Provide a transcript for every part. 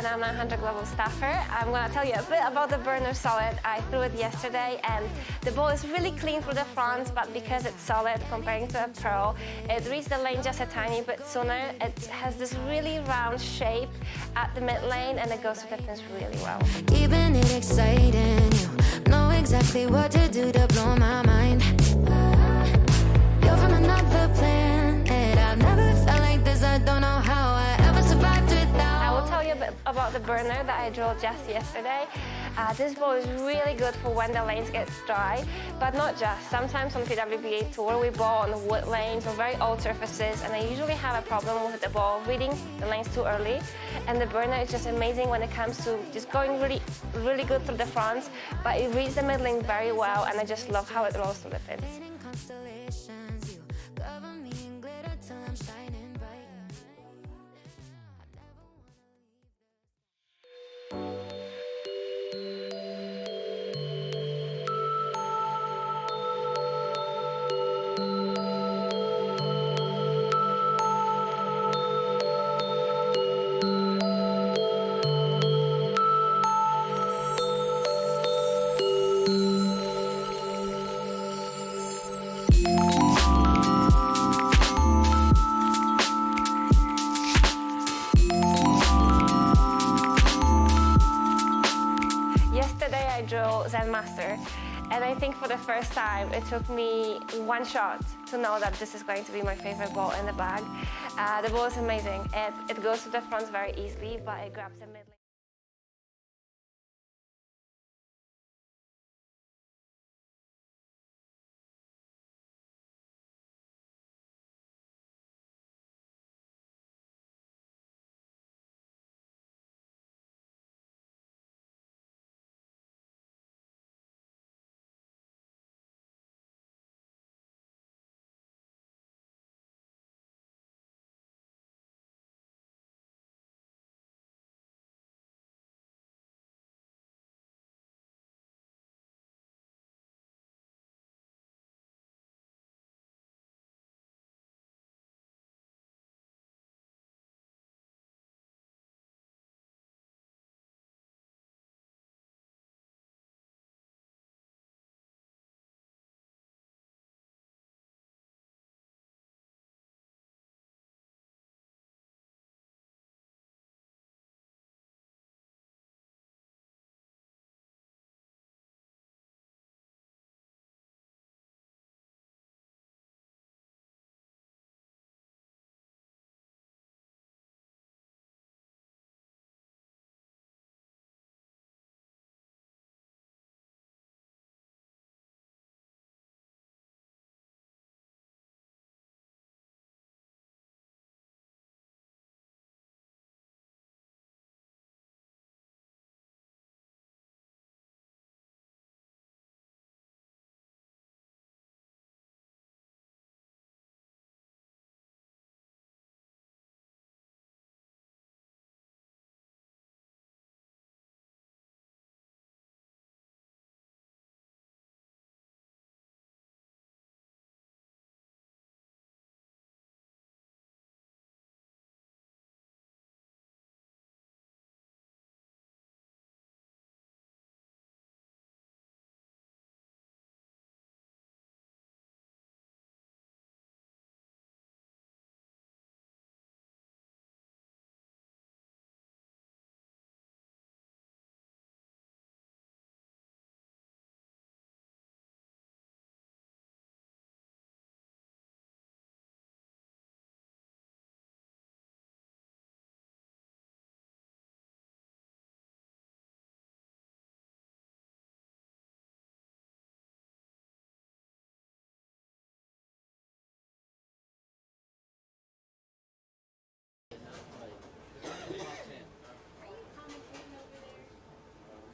I'm a Hunter Global staffer. I'm going to tell you a bit about the burner solid. I threw it yesterday and the ball is really clean through the front, but because it's solid comparing to a pro, it reached the lane just a tiny bit sooner. It has this really round shape at the mid lane and it goes to the pins really well. Keeping it exciting, you know exactly what to do to blow my mind. You're from another planet, I've never felt like this, I don't know how I ever survived without. I will tell you a bit about the burner that I drilled just yesterday. This ball is really good for when the lanes get dry, but not just. Sometimes on PWBA Tour we ball on wood lanes or very old surfaces, and I usually have a problem with the ball reading the lanes too early. And the burner is just amazing when it comes to just going really good through the front, but it reads the mid lane very well, and I just love how it rolls through the pins. Yesterday I drew Zen Master, and I think for the first time it took me one shot to know that this is going to be my favorite ball in the bag. The ball is amazing. It goes to the front very easily, but it grabs the mid lane.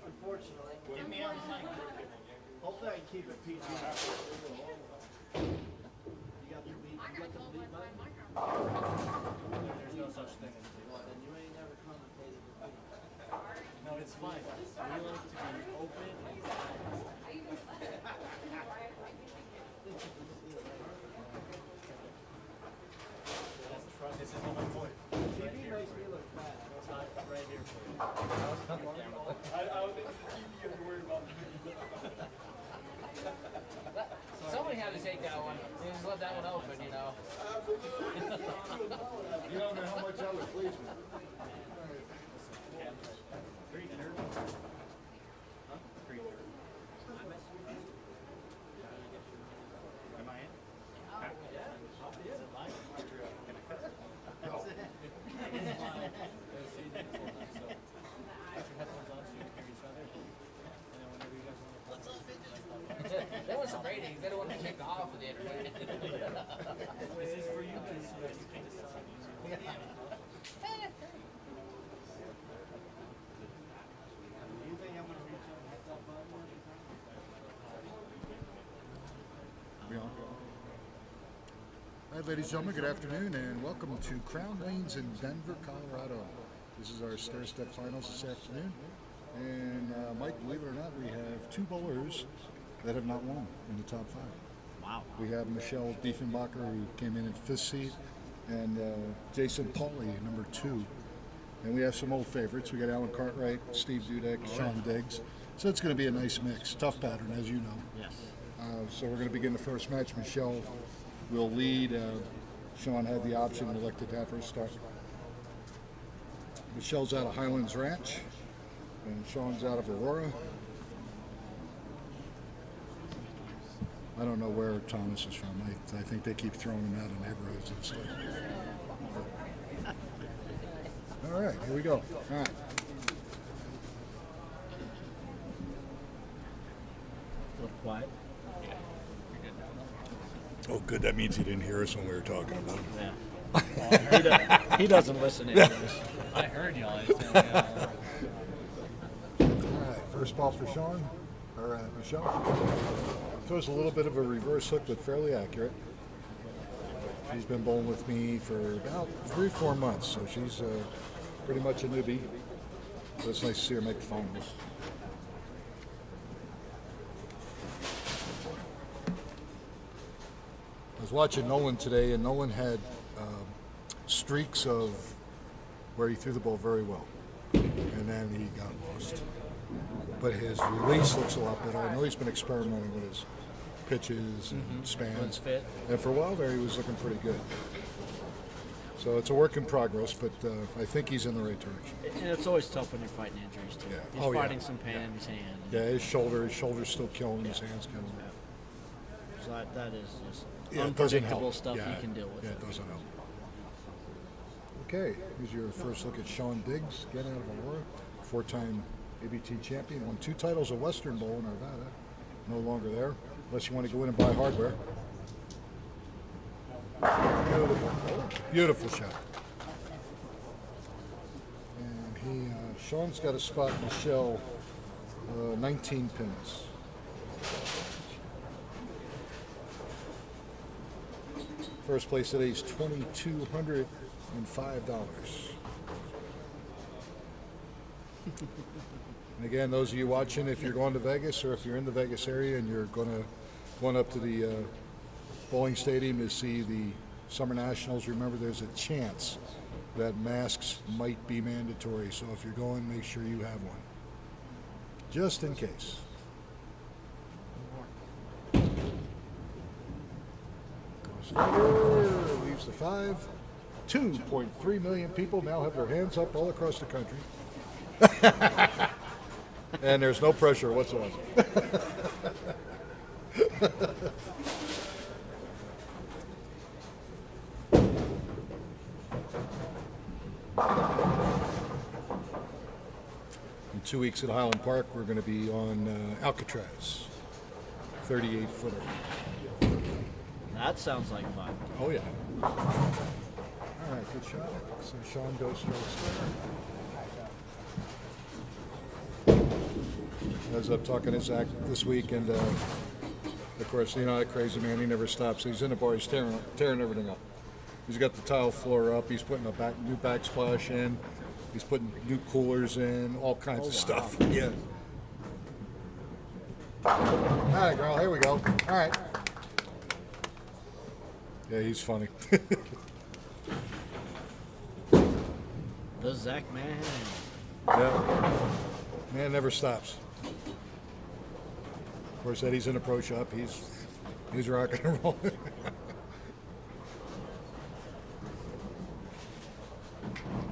Unfortunately. Give me a mic. Hopefully I can keep it PG. You got the beat button? There's no such thing as beat button. Then you ain't never commentated with me. No, it's fine. We like to be open and This is my point. TV makes me look bad. It's not right here for you. There was some ratings. They don't want to take off of the internet. This is for you to so that you can decide. Hi, ladies and gentlemen, good afternoon, and welcome to Crown Lanes in Denver, Colorado. This is our stair-step finals this afternoon. And Mike, believe it or not, we have two bowlers that have not won in the top five. Wow. We have Michelle Diefenbacher, who came in at fifth seed, and Jason Pauly, number 2. And we have some old favorites. We got Alan Cartwright, Steve Dudek, Sean Diggs. So it's going to be a nice mix. Tough pattern, as you know. Yes. So we're going to begin the first match. Michelle will lead. Sean had the option and elected to have her start. Michelle's out of Highlands Ranch, and Sean's out of Aurora. I don't know where Thomas is from. I think they keep throwing him out in neighborhoods and stuff. All right, here we go. All right. A little quiet. Oh, good. That means he didn't hear us when we were talking about him. Yeah. He doesn't listen anyways. I heard y'all. All right, first ball for Sean, or Michelle. Throws a little bit of a reverse hook, but fairly accurate. She's been bowling with me for about 3 or 4 months, so she's pretty much a newbie. But it's nice to see her make the finals. I was watching Nolan today, and Nolan had streaks of where he threw the ball very well, and then he got lost. But his release looks a lot better. I know he's been experimenting with his pitches and spans, fit. and for a while there he was looking pretty good. So it's a work in progress, but I think he's in the right direction. And it's always tough when you're fighting injuries too. Yeah. He's Oh, yeah. fighting some pain in his hand. Yeah, his shoulder's still killing him, his hand's killing him. So that is just Yeah, it doesn't unpredictable help. stuff Yeah, you can deal with. Yeah, it doesn't help. Okay, here's your first look at Sean Diggs, again out of Aurora, 4-time ABT champion, won 2 titles of Western Bowl in Nevada. No longer there, unless you want to go in and buy hardware. Beautiful, beautiful shot. And Sean's got a spot Michelle, 19 pins. First place today is $2,205. And again, those of you watching, if you're going to Vegas or if you're in the Vegas area and you're going up to the bowling stadium to see the Summer Nationals, remember there's a chance that masks might be mandatory. So if you're going, make sure you have one, just in case. Leaves the 5. 2.3 million people now have their hands up all across the country. And there's no pressure whatsoever. In 2 weeks at Highland Park, we're going to be on Alcatraz, 38-footer. That sounds like fun. Oh, yeah. All right, good shot. So Sean goes strokes there. I was up talking to Zach this week, and of course, you know that crazy man, he never stops. He's in the bar, he's tearing everything up. He's got the tile floor up, he's putting a new backsplash in, he's putting new coolers in, all kinds of stuff. Yeah. All right, girl, here we go. All right. Yeah, he's funny. The Zach man. Yeah. Man never stops. Of course, Eddie's in a pro shop. He's rocking and rolling.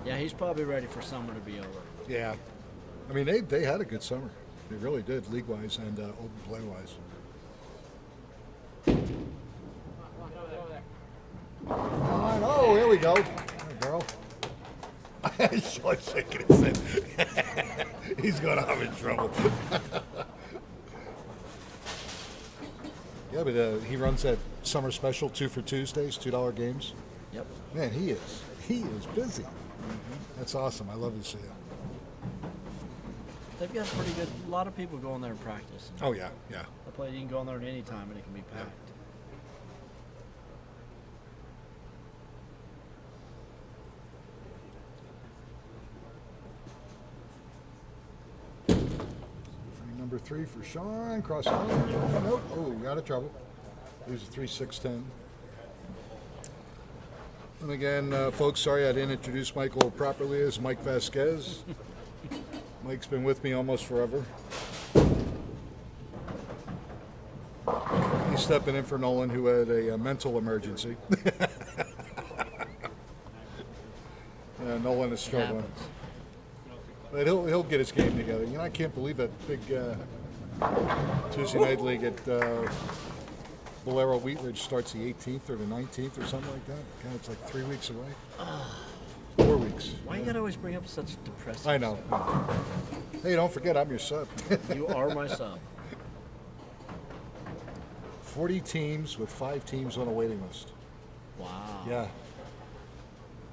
Yeah, he's probably ready for summer to be over. Yeah. I mean, they had a good summer. They really did, league-wise and open play-wise. Oh, here we go. There, girl. Sean's shaking his head. He's going to have in trouble. Yeah, but he runs that summer special 2 for Tuesdays, $2 games. Yep. Man, he is busy. That's awesome. I love to see it. They've got a lot of people going there and practice. Oh yeah, yeah. The play, you can go in there at any time and it can be packed. Frame number 3 for Sean. Cross over. Nope. Oh, out of trouble. Loses 3-6-10. And again, folks, sorry I didn't introduce Michael properly as Mike Vasquez. Mike's been with me almost forever. He's stepping in for Nolan, who had a mental emergency. Nolan is struggling. But he'll get his game together. You know, I can't believe that big Tuesday night league at Valero Wheat Ridge starts the 18th or the 19th or something like that. God, it's like 3 weeks away. 4 weeks. Why you gotta always bring up such depressing I know. Hey, don't forget, I'm your sub. You are my sub. 40 teams with 5 teams on a waiting list. Wow. Yeah.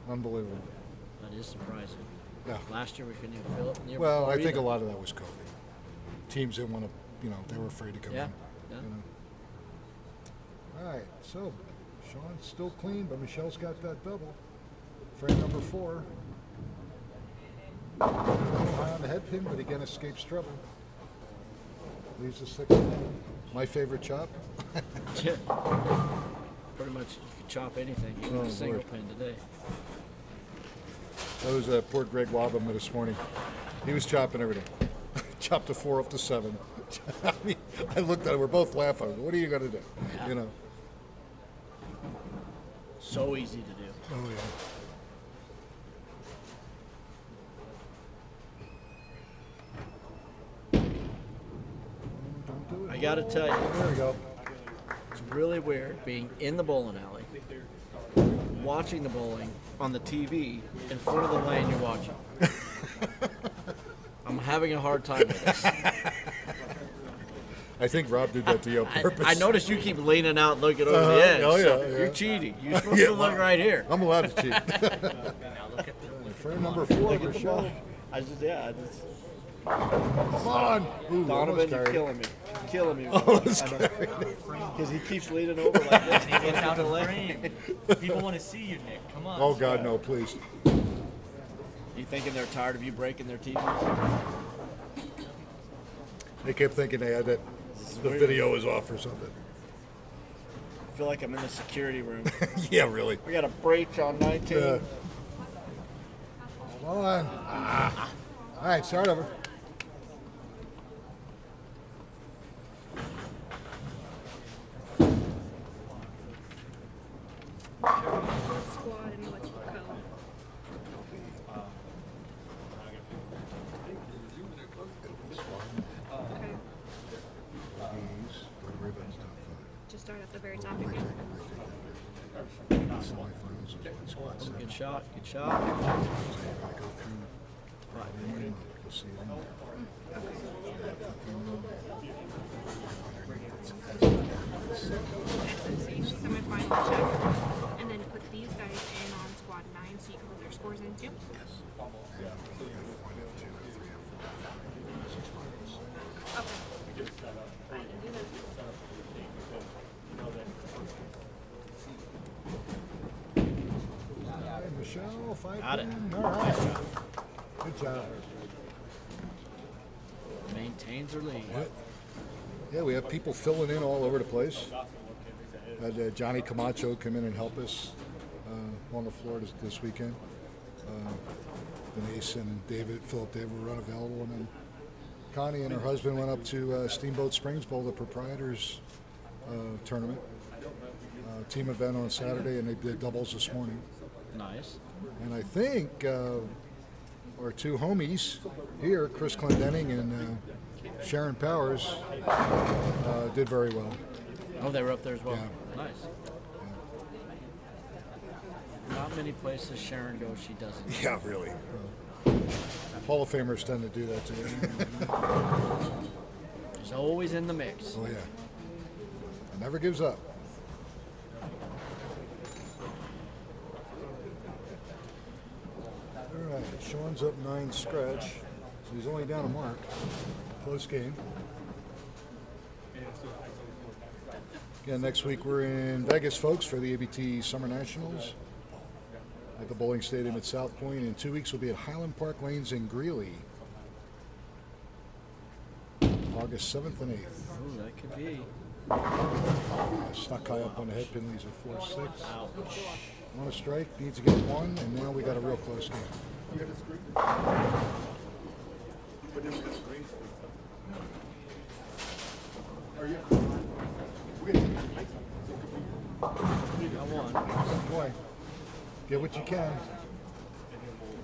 Unbelievable. That is surprising. Yeah. Last year we couldn't even fill it. And the year Well, before I think either. a lot of that was COVID. Teams didn't want to, they were afraid to come Yeah. in. Yeah. You know. All right, so Sean's still clean, but Michelle's got that double. Frame number 4. High on the head pin, but again escapes trouble. Leaves the 6. My favorite chop. Yeah. Pretty much you could chop anything, even Oh, a single Lord. pin today. That was poor Greg Wabham this morning. He was chopping everything. Chopped a 4 up to 7. I mean, I looked at it. We're both laughing. What are you going to do? Yeah. You know. So easy to do. Oh yeah. Don't do it. I gotta tell you, There we go. it's really weird being in the bowling alley, watching the bowling on the TV in front of the lane you're watching. I'm having a hard time with this. I think Rob did that to you on purpose. I noticed you keep leaning out and looking over the edge. oh, yeah, so yeah. You're cheating. You're supposed Yeah, to look well, right here. I'm allowed to cheat. Frame number 4 Look for at the Sean. ball. I just. Come on. Ooh, Donovan, almost you're carried. killing me. Killing me. Almost Because he keeps leaning over like this. He gets out of frame. People want to see you, Nick. Come on. Oh God, no, please. You thinking they're tired of you breaking their TVs? They kept thinking they had that. The video was off or something. I feel like I'm in the security room. Yeah, really. We got a breach on 19. Come on. All right, start over. Squad and what's for co. Okay. Just start at the very top again. Good shot. Good shot. Excellent. So you semifinal check, and then put these guys in on squad 9 so you can put their scores in too. Okay. I can do that. Hey, Michelle, 5 Got it. All right. Good job. Maintains her lead. Yeah, we have people filling in all over the place. Had Johnny Camacho come in and help us on the floor this weekend. Denise and Philip David were unavailable, and then Connie and her husband went up to Steamboat Springs Bowl, the proprietors tournament. Team event on Saturday, and they did doubles this morning. Nice. And I think our two homies here, Chris Clendenning and Sharon Powers, did very well. Oh, they were up there as well. Yeah. Nice. Not many places Sharon goes she doesn't. Yeah, really. Hall of Famers tend to do that too. She's always in the mix. Oh yeah. Never gives up. All right, Sean's up 9 scratch, so he's only down a mark. Close game. Again, next week we're in Vegas, folks, for the ABT Summer Nationals at the bowling stadium at South Point. In 2 weeks we'll be at Highland Park Lanes in Greeley, August 7th and 8th. Oh, that could be. Stuck high up on the head pin, leaves a 4-6. Ouch. On a strike, needs to get 1, and now we got a real close game. Got one. Boy, get what you can. All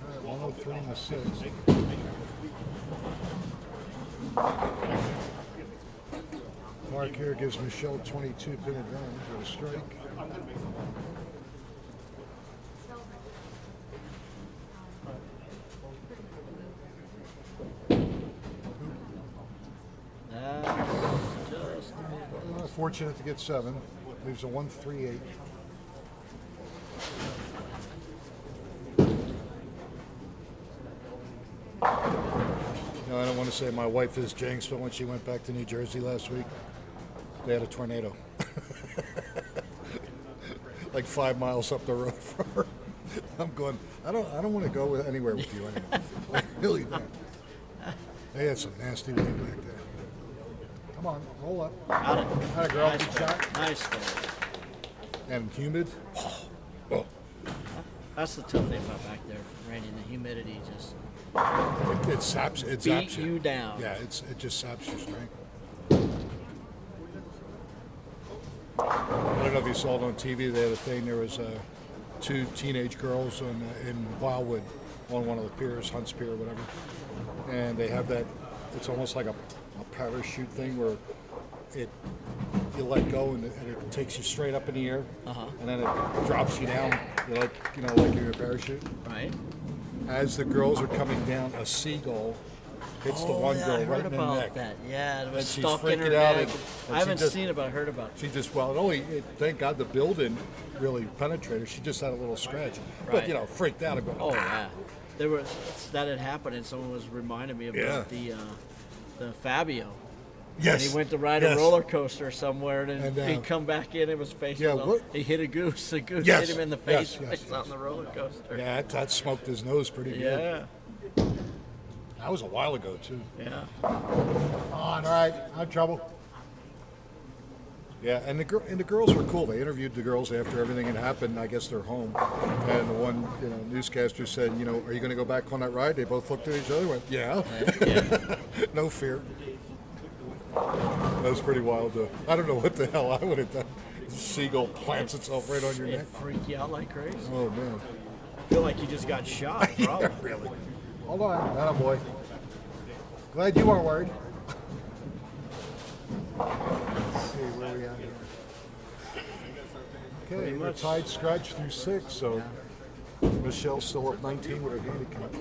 right, 103 and a 6. Mark here gives Michelle 22 pin advantage with a strike. That's just Fortunate to get 7. Leaves a 1-3-8. No, I don't want to say my wife is jinxed, but when she went back to New Jersey last week, they had a tornado. Like 5 miles up the road from her. I'm going, I don't want to go anywhere with you anymore. I really don't. They had some nasty rain back there. Come on, roll up. got it. Had a girl, Nice good goal. shot. Nice goal. And humid. Oh, That's the tough thing about back there, Randy. The humidity just it saps. It beat zaps you down. Yeah, it just saps your strength. I don't know if you saw it on TV. They had a thing. There was 2 teenage girls in Wildwood on one of the piers, Hunts Pier or whatever, and they have that. It's almost like a parachute thing where you let go and it takes you straight up in the air, and then it drops you down. Like you're in a parachute. Right. As the girls are coming down, a seagull hits the one girl I heard right in the about neck. that. Yeah, it was she's stuck in her freaking out, neck. and I she haven't just- seen it, but I heard about it. She just, thank God the bill didn't really penetrate her. She just had a little scratch. Right. But, freaked out. And Oh yeah, there was that had happened, and someone was reminding me about the Fabio. yes. And he went to ride yes. a roller coaster somewhere, and, And, he come back in. It was face. yeah, was what- he hit a goose. A goose Yes, hit him in the yes, face yes, on the roller coaster. Yeah, that smoked his nose pretty good. Yeah. That was a while ago, too. Yeah. All right, I have trouble. Yeah, and the girls were cool. They interviewed the girls after everything had happened. I guess they're home, and the one newscaster said, "Are you going to go back on that ride?" They both looked at each other, and went, "Yeah." No fear. That was pretty wild, though. I don't know what the hell I would have done. The seagull plants itself right on your neck. It freaked you out like crazy. Oh man. I feel like you just got shot, probably. Really? Hold on, atta boy. Glad you aren't worried. Let's see where we at here. Okay, we're tied scratch through 6, so Michelle's still up 19 with her handicap.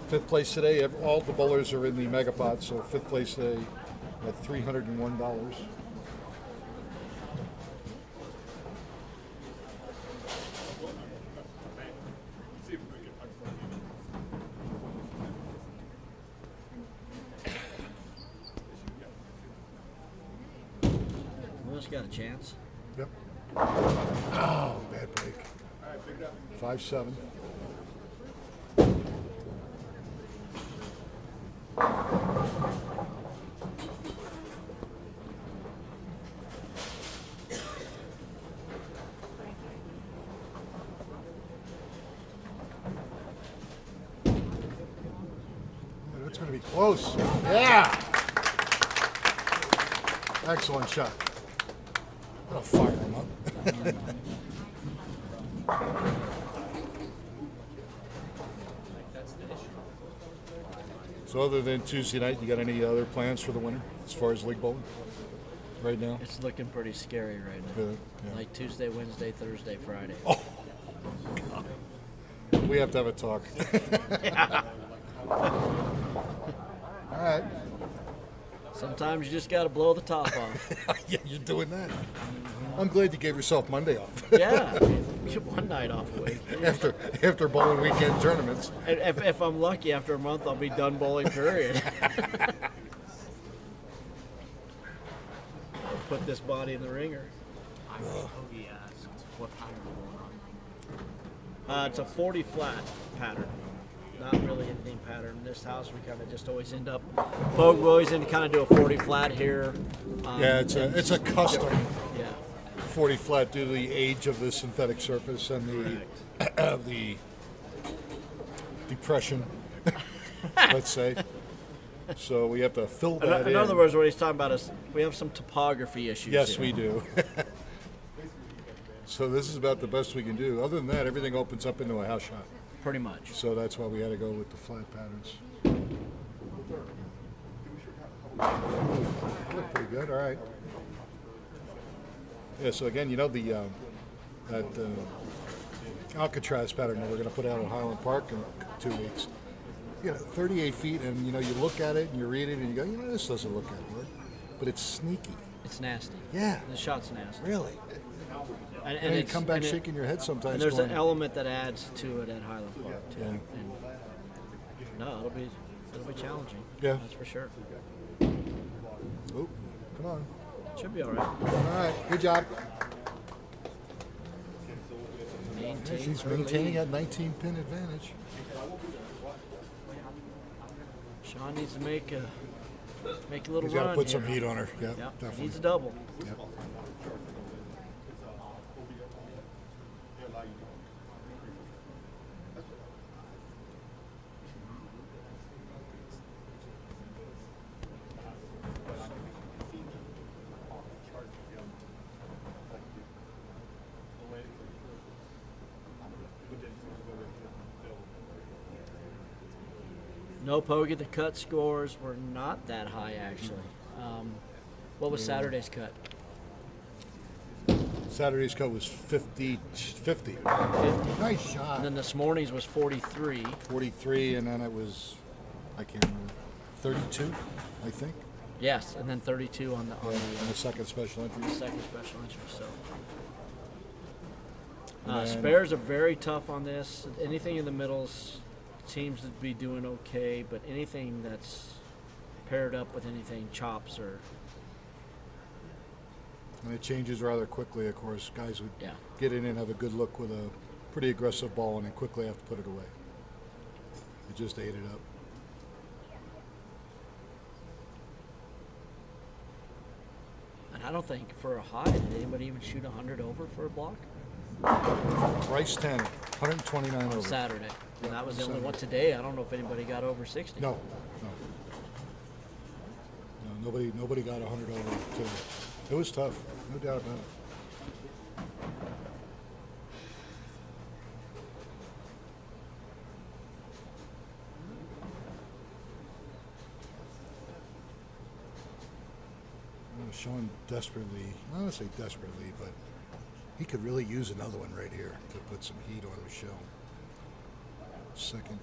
5th place today. All the bowlers are in the megapod, so 5th place today at $301. Willis got a chance. Yep. Oh, bad break. 5-7. That's going to be close. Yeah. Excellent shot. I'll fire him up. So other than Tuesday night, you got any other plans for the winter as far as league bowling right now? It's looking pretty scary right now. Yeah. Like Tuesday, Wednesday, Thursday, Friday. Oh, God. We have to have a talk. All right. Sometimes you just got to blow the top off. Yeah, you're doing that. I'm glad you gave yourself Monday off. Yeah, I mean, one night off a week. after bowling weekend tournaments. And if I'm lucky, after a month, I'll be done bowling, period. Put this body in the ringer. Hoagie asked what time are we going on? It's a 40 flat pattern. Not really anything pattern. In this house, we kind of just always end up, Pogue will always end kind of do a 40 flat here. Yeah, it's a custom Yeah. 40 flat due to the age of the synthetic surface and the depression, let's say. So we have to fill that In other words, what he's talking about is we have some topography issues. Yes, here. we do. So this is about the best we can do. Other than that, everything opens up into a house shot. Pretty much. So that's why we had to go with the flat patterns. Look pretty good. All right. Yeah. So again, you know that Alcatraz pattern that we're going to put out at Highland Park in 2 weeks. 38 feet, and you look at it and you read it and you go, this doesn't look that good, but it's sneaky. It's nasty. Yeah. The shot's nasty. Really. And you it's, come back and it- shaking your head sometimes. And there's going, an element that adds to it at Highland Park too. Yeah. And no, it'll be challenging. Yeah. That's for sure. Oh, come on. Should be all right. All right. Good job. Maintains She's her maintaining lead. that 19-pin advantage. Sean needs to make a little He's got to run put some here. heat on her. Yeah, Yep. definitely. Needs a double. Yep. No Pogue. The cut scores were not that high actually. What was Saturday's cut? Saturday's cut was 50. 50. Nice shot. And then this morning's was 43. 43, and then it was, I can't remember, 32, I think. Yes, and then 32 on the On the second special entry. second special entry. So And then- spares are very tough on this. Anything in the middles seems to be doing okay, but anything that's paired up with anything chops or And it changes rather quickly, of course. Guys would Yeah. get in and have a good look with a pretty aggressive ball and then quickly have to put it away. It just ate it up. and I don't think for a high did anybody even shoot 100 over for a block Bryce 10, 129 over. Saturday. And that was the only Saturday. one today. I don't know if anybody got over 60. No. Nobody got 100 over today. It was tough, no doubt about it. Sean desperately, I don't want to say desperately, but he could really use another one right here to put some heat on Michelle. Second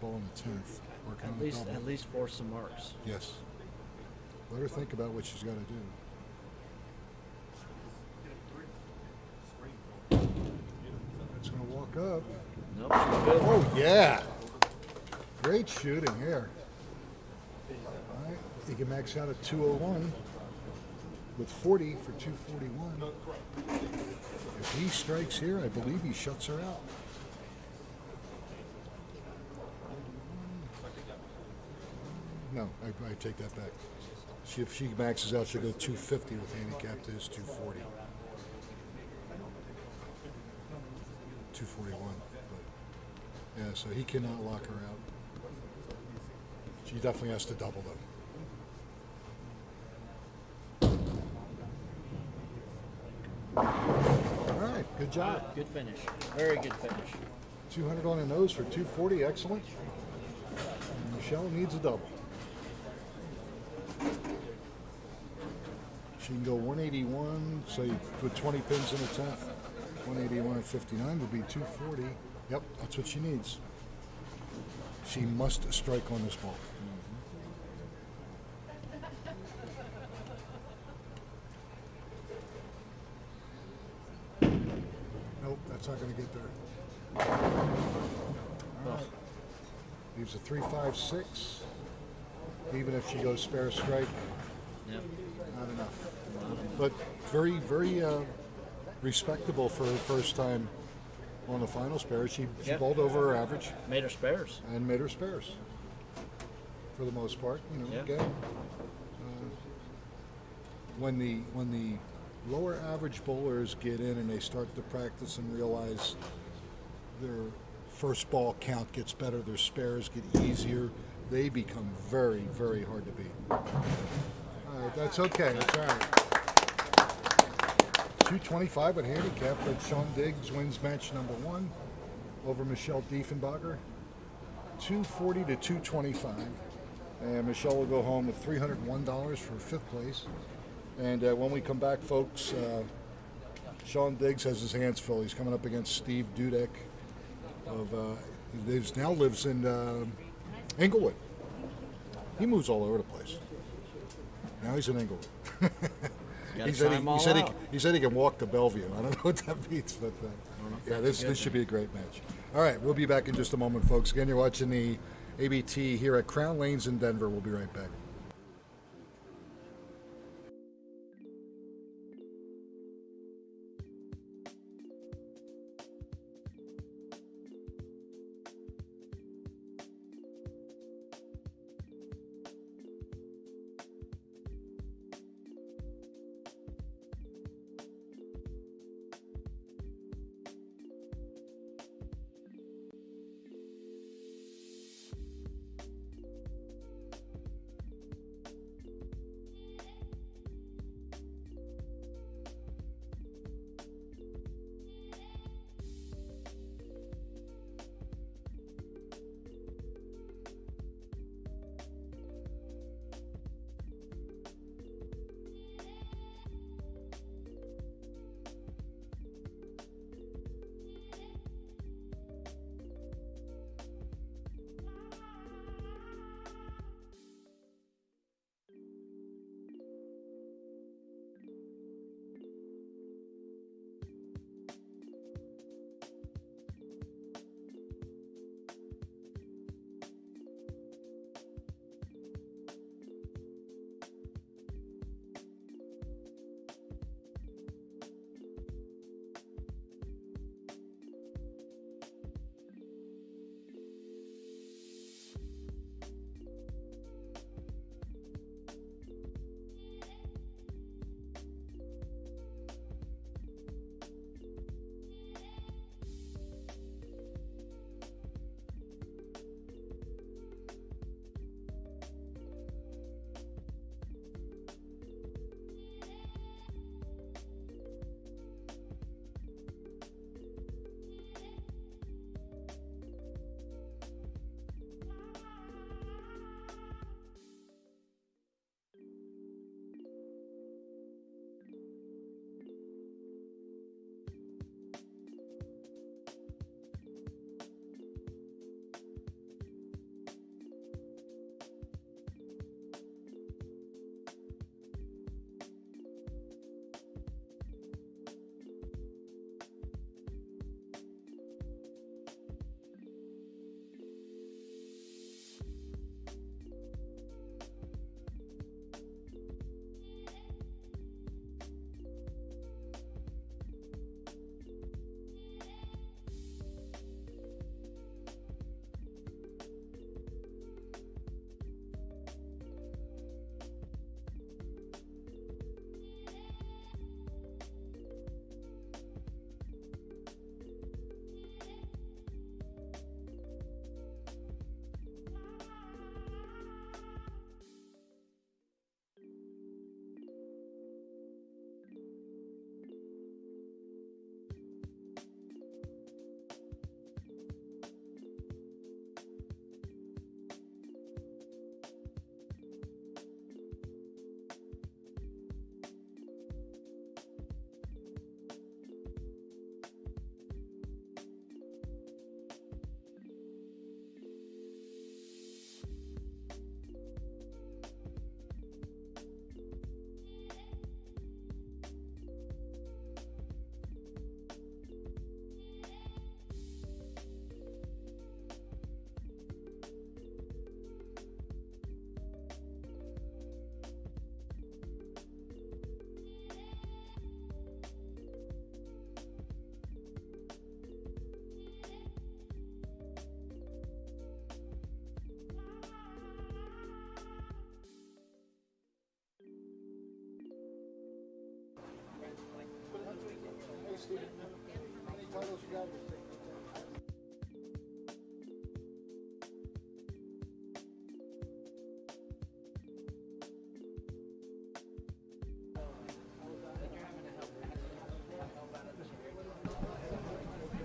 ball in the 10th. Working on the double. At least force some marks. Yes. Let her think about what she's got to do. It's going to walk up. Nope. she's good. Oh, yeah. Great shooting here. All right. He can max out at 201 with 40 for 241. If he strikes here, I believe he shuts her out. No, I take that back. If she maxes out, she'll go 250 with handicap to his 240. 241. But, yeah, so he cannot lock her out. She definitely has to double them. All right, good job. Good finish. Very good finish. 200 on the nose for 240, excellent. Michelle needs a double. She can go 181, say with 20 pins in a 10th. 181 and 59 would be 240. Yep, that's what she needs. She must strike on this ball. Nope, that's not going to get there. All right. Leaves a 3-5-6. Even if she goes spare strike, Yep. not enough. But very, very respectable for her first time on the final spare. She Yep. bowled over her average Made her spares. and made her spares for the most part. You know, Yeah. again, when the lower average bowlers get in and they start to practice and realize their first ball count gets better, their spares get easier, they become very, very hard to beat. All right, that's okay. That's all right. 225 at handicap, but Sean Diggs wins match number 1 over Michelle Diefenbacher. 240 to 225. And Michelle will go home with $301 for 5th place. And when we come back, folks, Sean Diggs has his hands full. He's coming up against Steve Dudek he now lives in Englewood. He moves all over the place. Now he's in Englewood. He said he can walk to Bellevue. I don't know what that means, but yeah, this should be a great match. All right, we'll be back in just a moment, folks. Again, you're watching the ABT here at Crown Lanes in Denver. We'll be right back.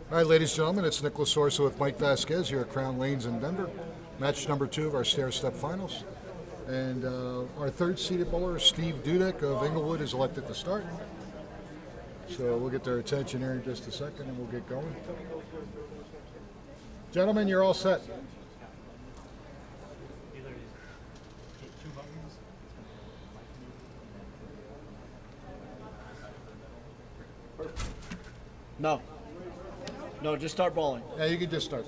All right, ladies and gentlemen, it's Nicholas Sorsa with Mike Vasquez here at Crown Lanes in Denver. Match number 2 of our stair-step finals. And our third seeded bowler, Steve Dudek of Inglewood, is elected to start. So we'll get their attention here in just a second and we'll get going. Gentlemen, you're all set. No. No, just start bowling. Yeah, you can just start.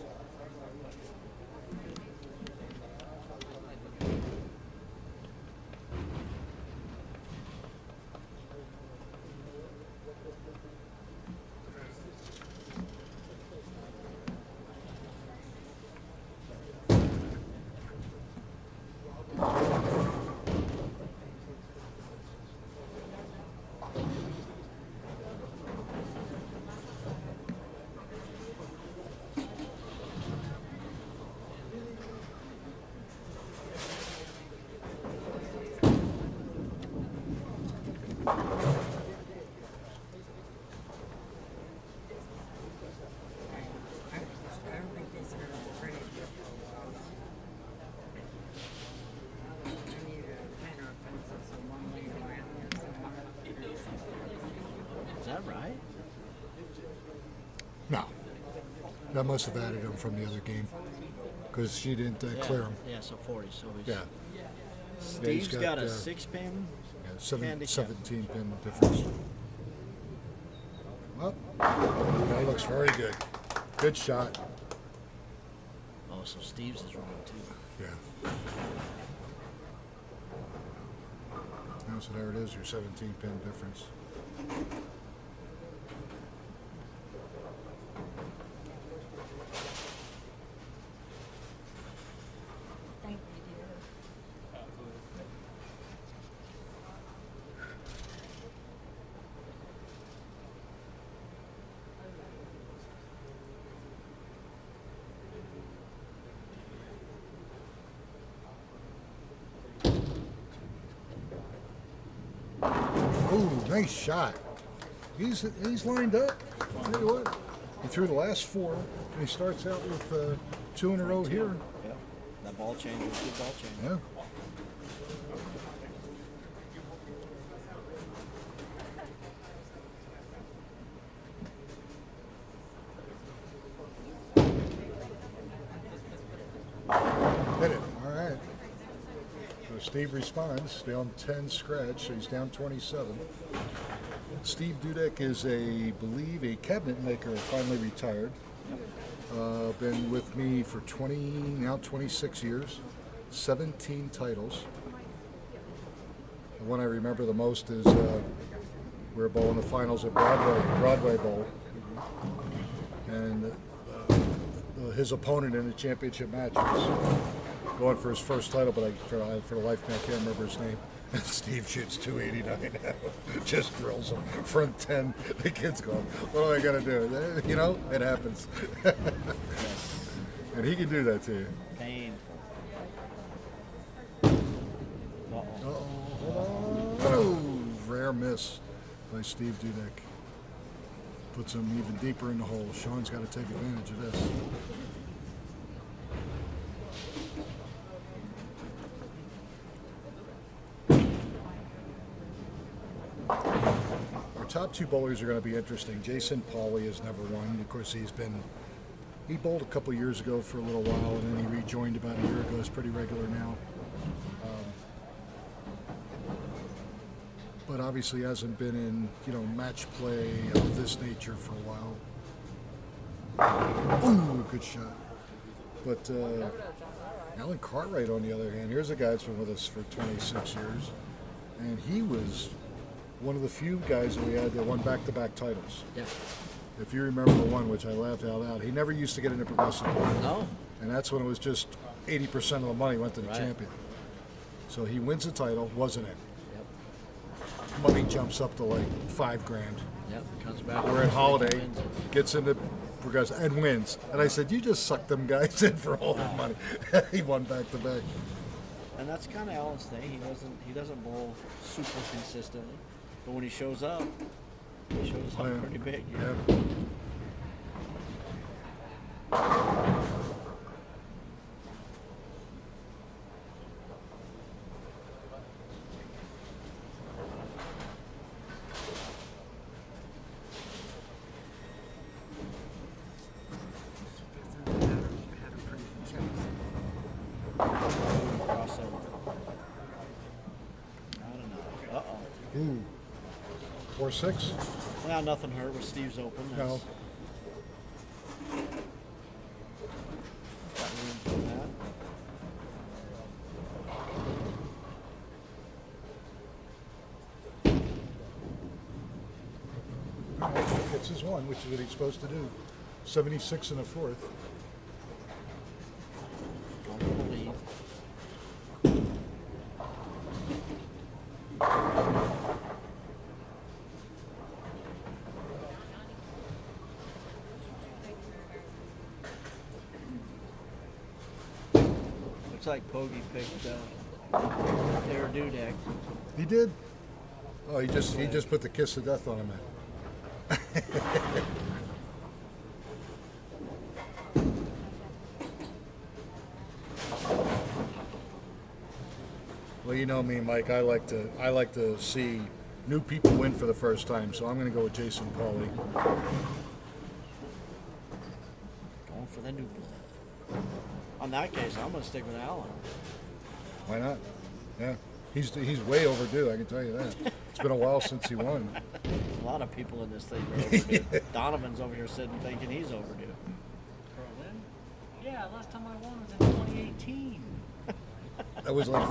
Is that right? No. That must have added him from the other game because she didn't clear him. Yeah, so 40. So he's, Yeah. Steve's he's got got, a uh, 6-pin. Handicap. 17 pin difference. Well, that looks very good. Good shot. Oh, so Steve's is wrong too. Yeah. Oh, so there it is, your 17 pin difference. Ooh, nice shot. He's lined up. I'll tell you what, he threw the last 4, and he starts out with 2 in a row here. Yeah. That ball change was a good ball change. Yeah. Hit it. All right. So Steve responds, down 10 scratch, so he's down 27. Steve Dudek is believe a cabinet maker, finally retired. Been with me for 26 years, 17 titles. The one I remember the most is we were bowling the finals at Broadway Bowl. And his opponent in the championship match was going for his first title, but for the life of me, I can't remember his name. And Steve shoots 289 now. Just drills him. Front 10. The kid's going, what am I going to do? You know, it happens. And he can do that to you. Painful. Oh, rare miss by Steve Dudek. Puts him even deeper in the hole. Sean's got to take advantage of this. Our top 2 bowlers are going to be interesting. Jason Pauly has never won. Of course, he bowled a couple years ago for a little while, and then he rejoined about a year ago. He's pretty regular now. But obviously hasn't been in, match play of this nature for a while. Ooh, good shot. But Alan Cartwright, on the other hand, here's a guy that's been with us for 26 years, and he was one of the few guys that we had that won back-to-back titles. Yeah. If you remember the one, which I laughed out loud, he never used to get into progressive. No. And that's when it was just 80% of the money went to the champion. So he wins the title, wasn't it? Money jumps up to like $5,000. Yep. Comes back. We're at Holiday, gets into progress and wins. And I said, you just sucked them guys in for all that money. He won back to back. And that's kind of Alan's thing. He doesn't bowl super consistently, but when he shows up pretty big. Yeah. Crossover. Not enough. Uh-oh. Ooh. 4-6. Well, nothing hurt with Steve's open. No. Got room for that. It's his one, which is what he's supposed to do. 76 and a fourth. Going for the lead. Looks like Poggy picked their dudek. He did. Oh, he just put the kiss of death on him. Well, you know me, Mike. I like to see new people win for the first time. So I'm going to go with Jason Pauly. Going for the new blood. On that case, I'm going to stick with Alan. Why not? Yeah, he's way overdue. I can tell you that. It's been a while since he won. A lot of people in this thing are overdue. Donovan's over here sitting thinking he's overdue. For a win? Yeah, last time I won was in 2018. That was like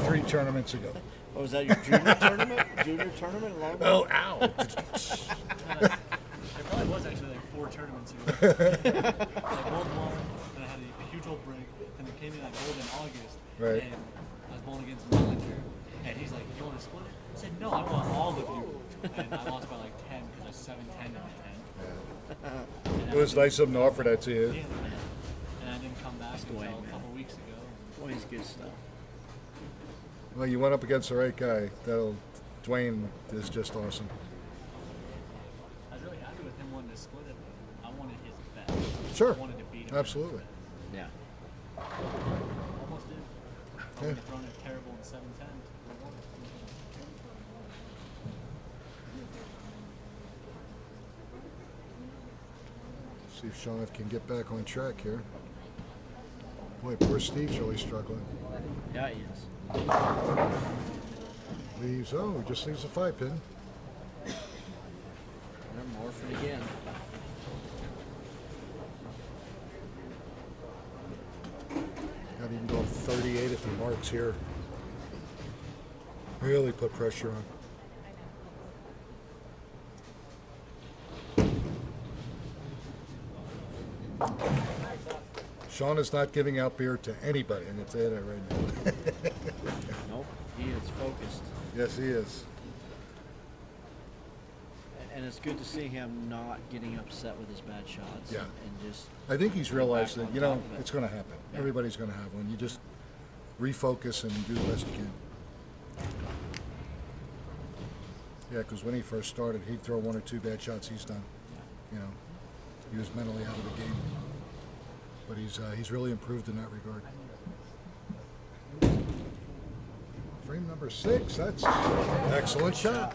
3 tournaments ago. Oh, was that your junior tournament? Junior tournament? Oh, ow! It probably was actually like 4 tournaments ago. I bowled one, and I had a huge old break, and then came in like bowled in August. Right. And I was bowling against Mellinger, and he's like, "You want to split?" I said, "No, I want all of you." And I lost by like 10 because I was 7-10 in the 10. It was nice of him to offer that to you. Yeah. And I didn't come back until Dwayne, a man. couple weeks ago. Always good stuff. Well, you went up against the right guy. Dwayne is just awesome. I was really happy with him wanting to split it, but I wanted his best. Sure. I wanted to beat him. Absolutely. Yeah. Almost did. I would have Yeah. thrown it terrible in 7-10. See if Sean can get back on track here. Boy, poor Steve's really struggling. Yeah, he is. Leaves, he just leaves a 5-pin. They're morphing again. Not even going 38 if he marks here. Really put pressure on. Sean is not giving out beer to anybody. I'm going to tell you that right now. Nope, he is focused. Yes, he is. And it's good to see him not getting upset with his bad shots. Yeah. And just, I think he's realized that, on you know, top of it. it's going to happen. Yeah. Everybody's going to have one. You just refocus and do the best you can. Yeah, because when he first started, he'd throw 1 or 2 bad shots. He's done. You know, he was mentally out of the game. But he's really improved in that regard. Frame number 6. That's excellent shot.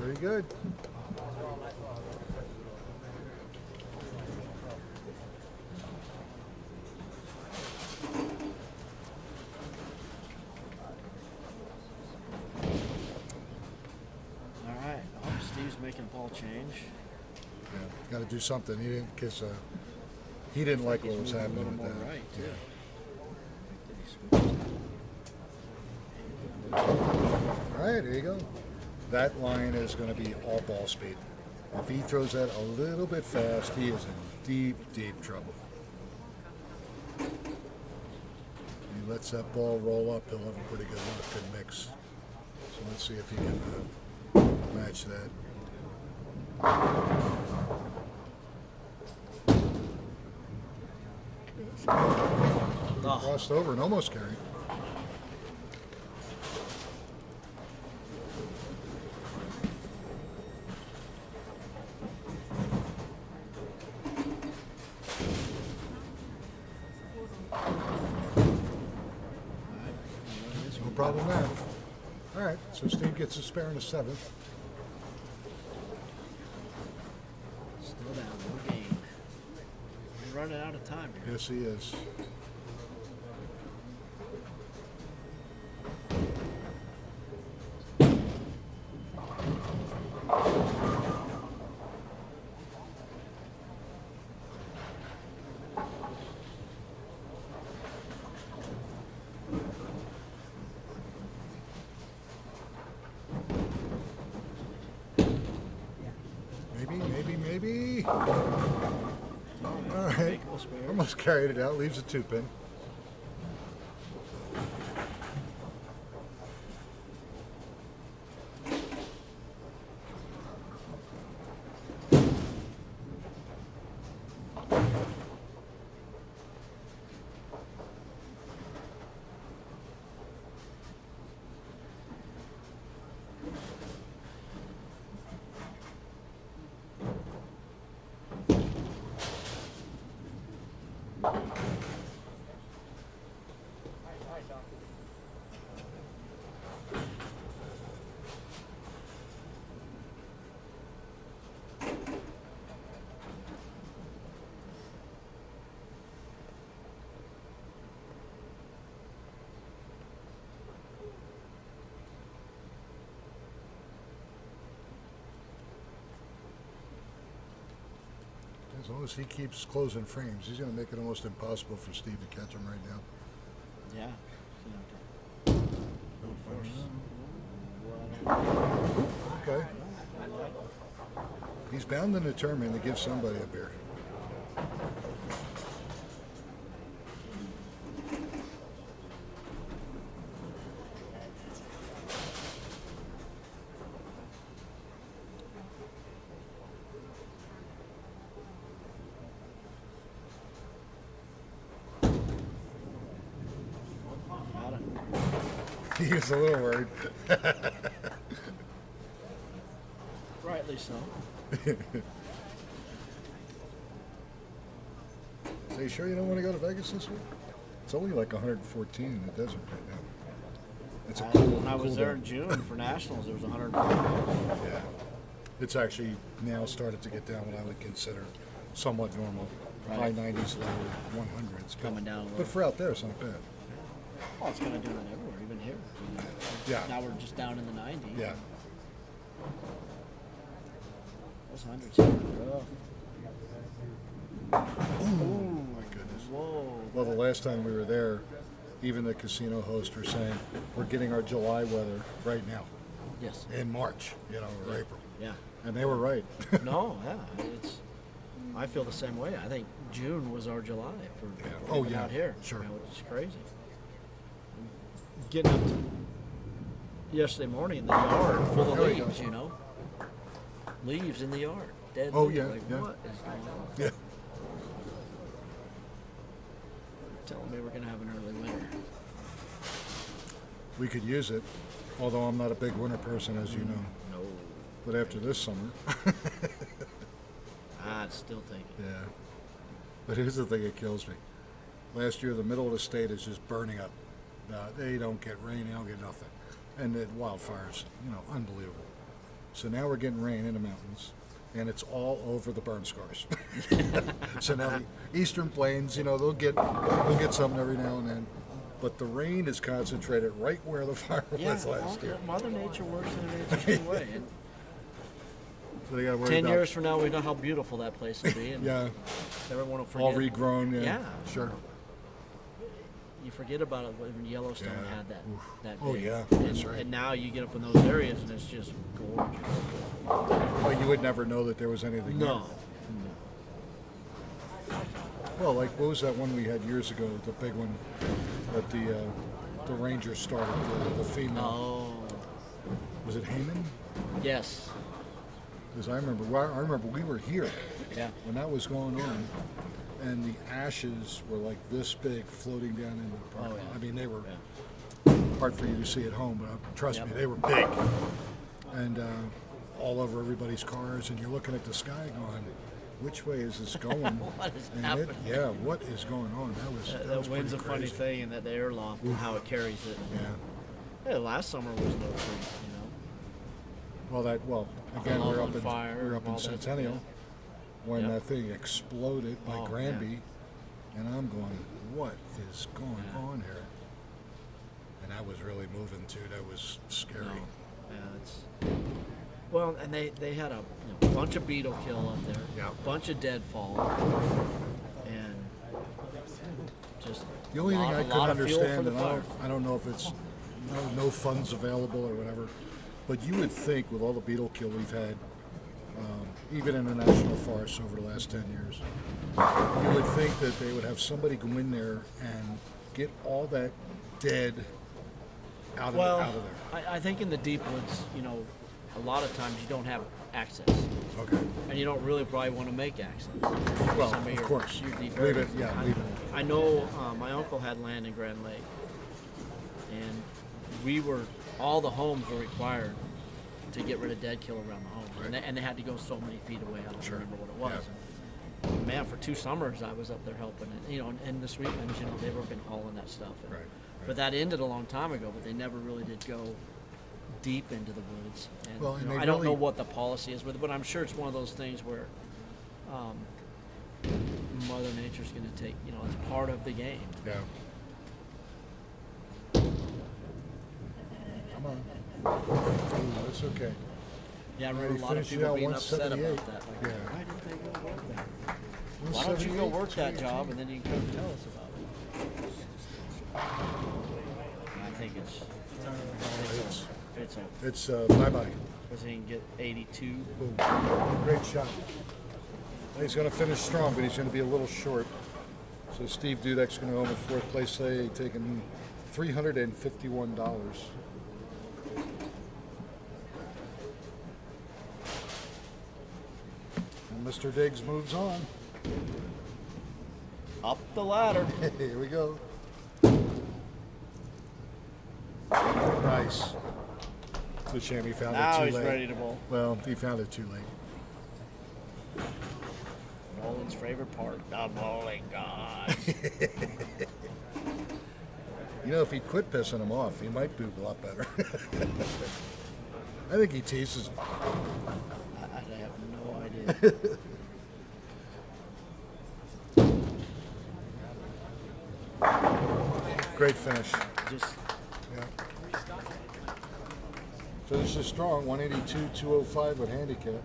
Very good. all right. Oh, Steve's making a ball change. Yeah, got to do something. He didn't like what was Moving a happening little with more that. right, too. Yeah. Did he switch to- All right, there you go. That line is going to be all ball speed. If he throws that a little bit fast, he is in deep, deep trouble. If he lets that ball roll up, he'll have a pretty good look and mix. So let's see if he can match that. Oh, Crossed over and almost carried. No problem there. All right, so Steve gets a spare in the 7th. still down, no gain. We're running out of time here. Yes, he is. Maybe. All right. Almost carried it out. Leaves a 2-pin. As long as he keeps closing frames, he's going to make it almost impossible for Steve to catch him right now. Yeah. Okay. He's bound and determined to give somebody a beer. He was a little worried. Rightly so. So you sure you don't want to go to Vegas this week? It's only like 114 in the desert right now. It's a cool. When I was cool there day. in June for Nationals, there was 140. Yeah. It's actually now started to get down what I would consider somewhat normal. Right. High 90s, low 100s. Coming down a little. But for out there, it's not bad. Oh, it's going to do that everywhere, even here. Yeah. Now we're just down in the 90s. Yeah. Those hundreds here are rough. Oh my goodness. Whoa. Well, the last time we were there, even the casino hosts were saying, we're getting our July weather right now, Yes. in March, or April. Yeah. And they were right. No, yeah. I feel the same way. I think June was our July for Oh, living yeah. out here. Sure. It's crazy. Getting up to yesterday morning, the yard full of There we leaves, go. Leaves in the yard. Dead Oh, leaves. yeah, Like, yeah. what is going on? Yeah. Telling me we're going to have an early winter. We could use it, although I'm not a big winter person, as you know. No. But after this summer, I'd still take it. yeah. But here's the thing that kills me. Last year, the middle of the state is just burning up. They don't get rain, they don't get nothing. And the wildfires, unbelievable. So now we're getting rain in the mountains, and it's all over the burn scars. So now the eastern plains, they'll get something every now and then. But the rain is concentrated right where the fire was last year. Mother Nature works in an interesting way. And So they got to worry 10 about years from now, we know how beautiful that place will be. And yeah, everyone will forget. all regrown. Yeah, Yeah. sure. You forget about it when Yellowstone Yeah. had that. Oof. That Oh, big. yeah, And, that's right. And now you get up in those areas and it's just gorgeous. Well, you would never know that there was anything No. there. Well, like what was that one we had years ago? The big one that the Rangers started. The female. Oh. Was it Heyman? Yes. Because I remember we were here Yeah. when that was going on, and the ashes were like this big floating down into the parking lot. yeah. I mean, they were Yeah. hard for you to see at home, but trust Yep. me, they were big. And all over everybody's cars, and you're looking at the sky going, which way is this going? What is And happening? Yeah, what is going on? That was That wind's a pretty funny crazy. thing, and that the airloft and how it carries it. Yeah. Last summer was no treat, Well, again, All we're on up in fire, we're up all in that, Centennial yeah. when Yep. that thing exploded by Oh, Granby, and I'm going, what is going Yeah. on here? And that was really moving too. That was scary. No. Yeah, it's well, and they had a bunch of beetle kill up there, Yeah. a bunch of deadfall, and just The only thing I a could lot of fuel for understand, the and fire. I don't know if it's no funds available or whatever, but you would think with all the beetle kill we've had, even in the national forests over the last 10 years, you would think that they would have somebody go in there and get all that dead out of Well, there. I think in the deep woods, a lot of times you don't have access, Okay. and you don't really probably want to make access. Well, Some of course. your deep Leave areas. it, yeah, leave it. I know my uncle had land in Grand Lake, and all the homes were required to get rid of dead kill around the home, and they had to go so many feet away. I don't Sure. remember what it was. And, man, for 2 summers I was up there helping, and the Sweetlands, they've been hauling that stuff. And, Right. But that ended a long time ago. But they never really did go deep into the woods. And, Well, and they I don't know really- what the policy is with it, but I'm sure it's one of those things where Mother Nature's going to take, it's part of the game. Yeah. Come on. Ooh, that's okay. Yeah, I Already remember a lot of finished it people out being upset 178. about that. Like, Yeah. why didn't they go work that? Why don't you go 178, work that 218. job and then you can come tell us about it? I think it's It's bye-bye. because he can get 82. Boom. Great shot. He's going to finish strong, but he's going to be a little short. So Steve Dudek's going to go home in 4th place today, taking $351. And Mr. Diggs moves on. Up the ladder. Here we go. Nice. It's a shame he found Now it he's too late. ready to bowl. Well, he found it too late. Nolan's favorite part, the bowling gods. If he'd quit pissing him off, he might do a lot better. I think he teases him. I have no idea. Great finish. Just Yeah. Finishes strong, 182, 205 with handicap.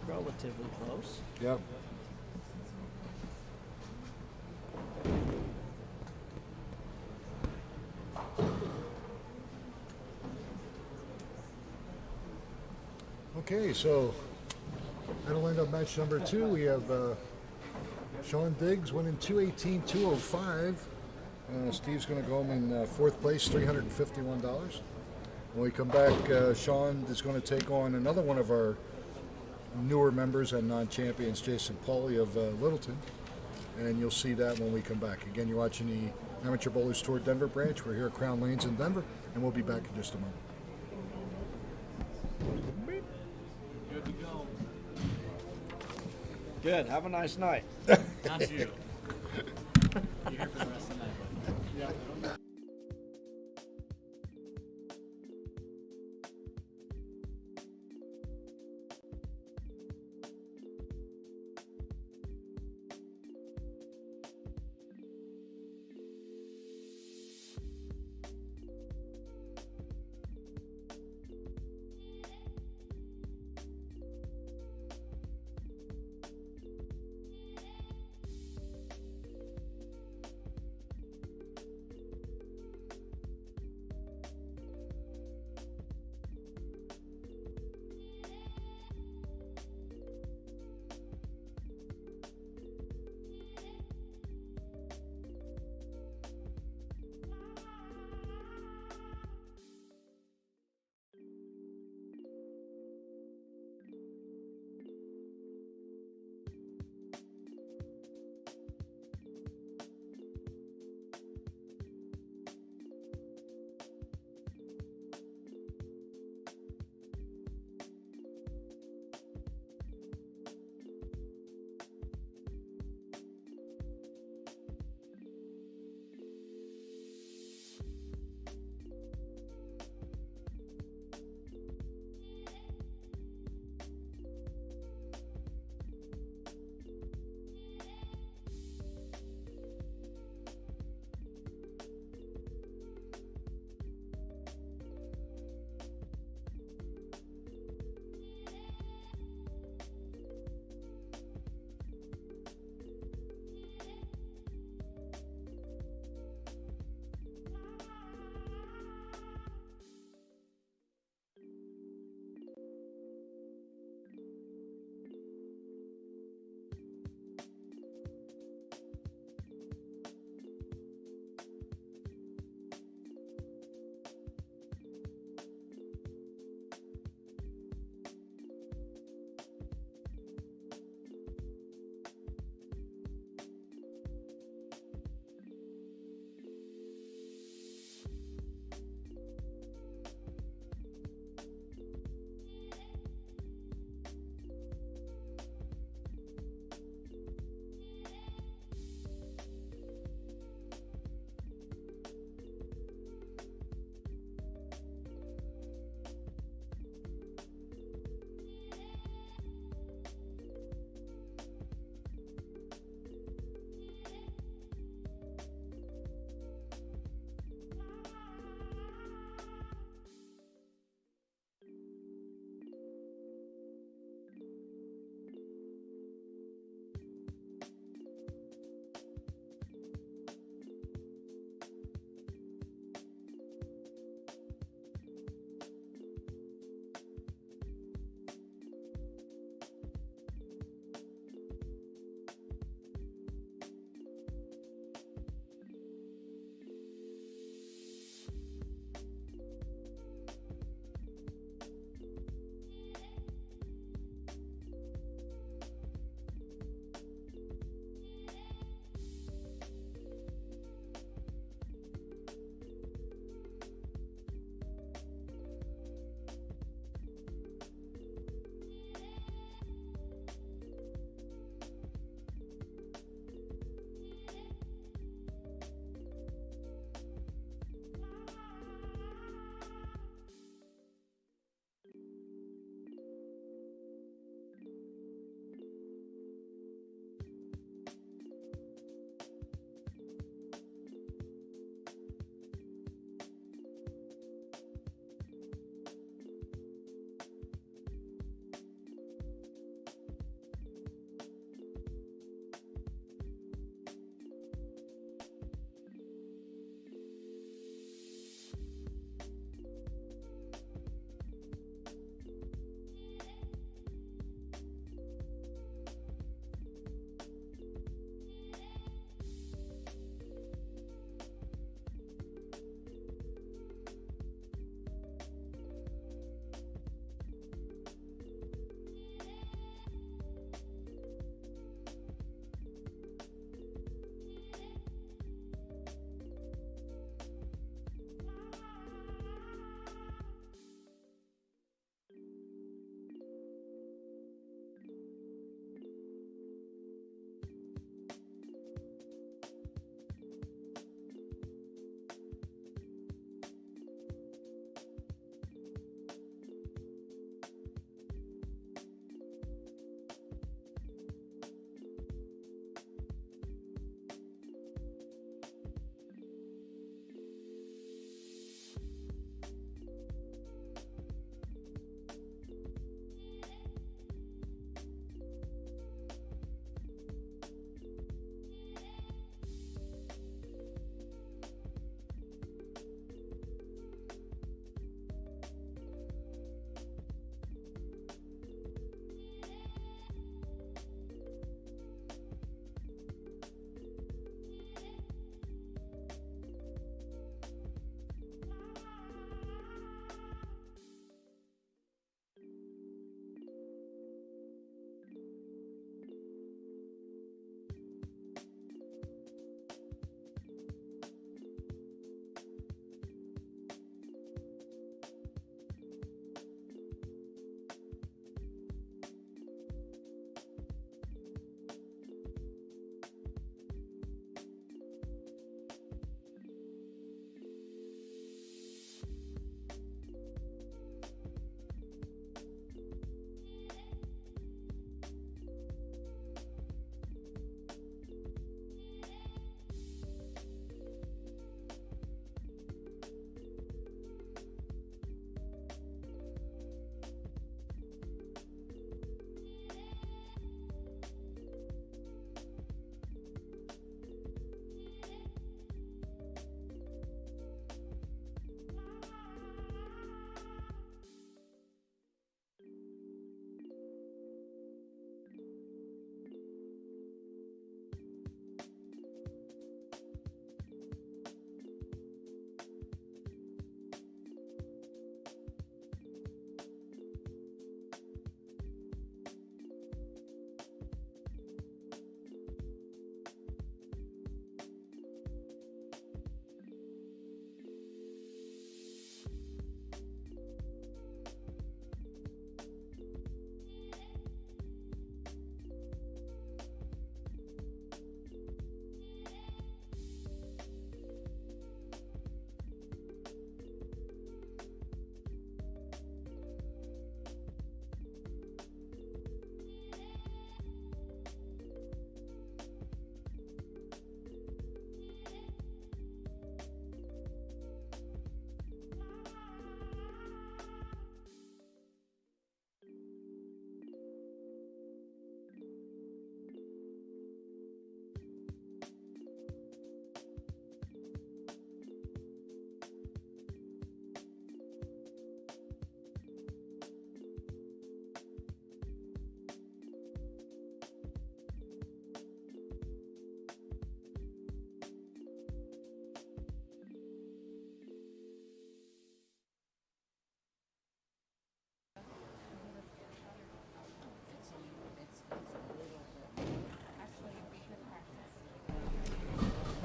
relatively close. Yep. Okay, so that'll end up match number 2. We have Sean Diggs winning 218, 205. Steve's going to go home in 4th place, $351. When we come back, Sean is going to take on another one of our newer members and non-champions, Jason Pauly of Littleton. And you'll see that when we come back. Again, you're watching the Amateur Bowlers Tour Denver branch. We're here at Crown Lanes in Denver, and we'll be back in just a moment. Good to go. Good. Have a nice night. Not you. You're here for the rest of the night. Yeah.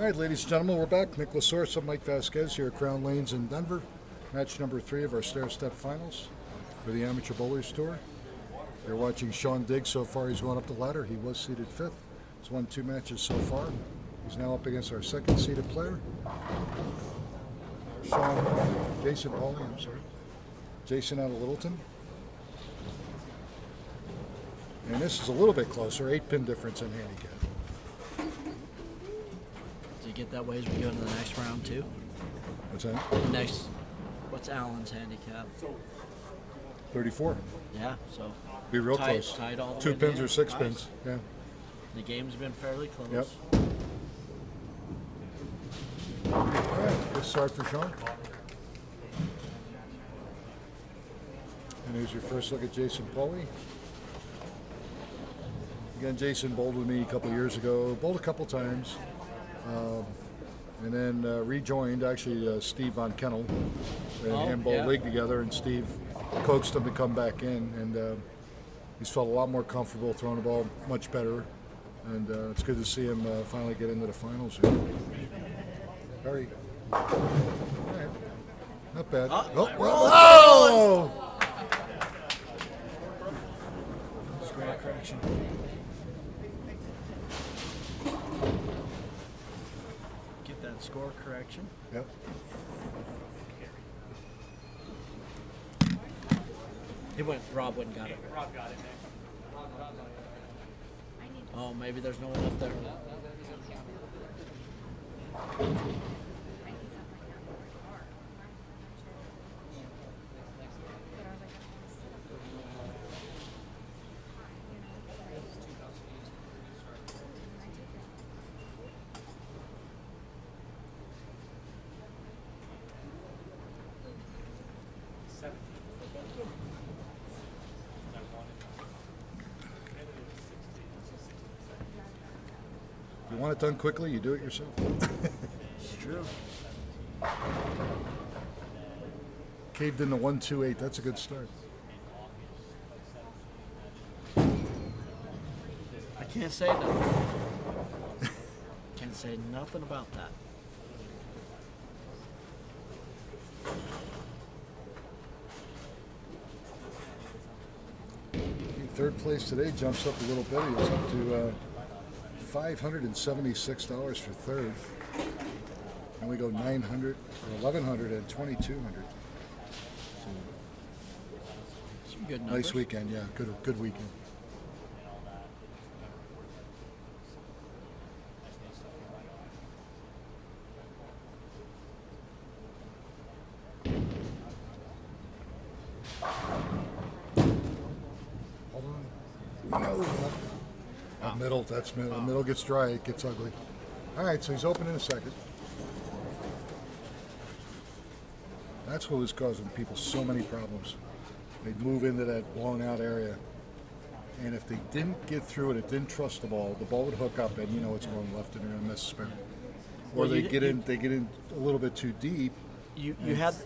All right, ladies and gentlemen, we're back. Nick Lasource and Mike Vasquez here at Crown Lanes in Denver. Match number 3 of our stair-step finals for the Amateur Bowlers Tour. You're watching Sean Diggs. So far, he's going up the ladder. He was seeded 5th. He's won 2 matches so far. He's now up against our 2nd seeded player, Jason Pauly, I'm sorry. Jason out of Littleton. And this is a little bit closer, 8-pin difference in handicap. Does he get that way as we go into the next round too? What's that? What's Allen's handicap? 34. Yeah, so Be real tight, close. tight all the 2 way pins down. or 6 Nice. pins. Yeah. The game's been fairly close. Yep. All right, good start for Sean. And here's your first look at Jason Pauly. Again, Jason bowled with me a couple years ago, bowled a couple times, and then rejoined, actually, Steve Von Kennel and him bowled league together, and Steve coaxed him to come back in, and he's felt a lot more comfortable throwing the ball much better, and it's good to see him finally get into the finals here. Very, all right. Not bad. Oh! Square correction. Get that score correction. Yep. Rob wouldn't got it. Rob got it, Nick. Oh, maybe there's no one up there. If you want it done quickly, you do it yourself. It's true. Caved into 128. That's a good start. I can't say nothing. Can't say nothing about that. Third place today jumps up a little bit. He's up to $576 for third. And we go 900, or 1100 and 2200. Some good numbers. Nice weekend, yeah. Good weekend. Hold on. No. Middle, that's middle. The middle gets dry, it gets ugly. All right, so he's open in a second. That's what was causing people so many problems. They'd move into that blown out area, and if they didn't get through it, it didn't trust the ball would hook up, and you know it's going left and they're gonna miss a spare. Or they get in a little bit too deep. You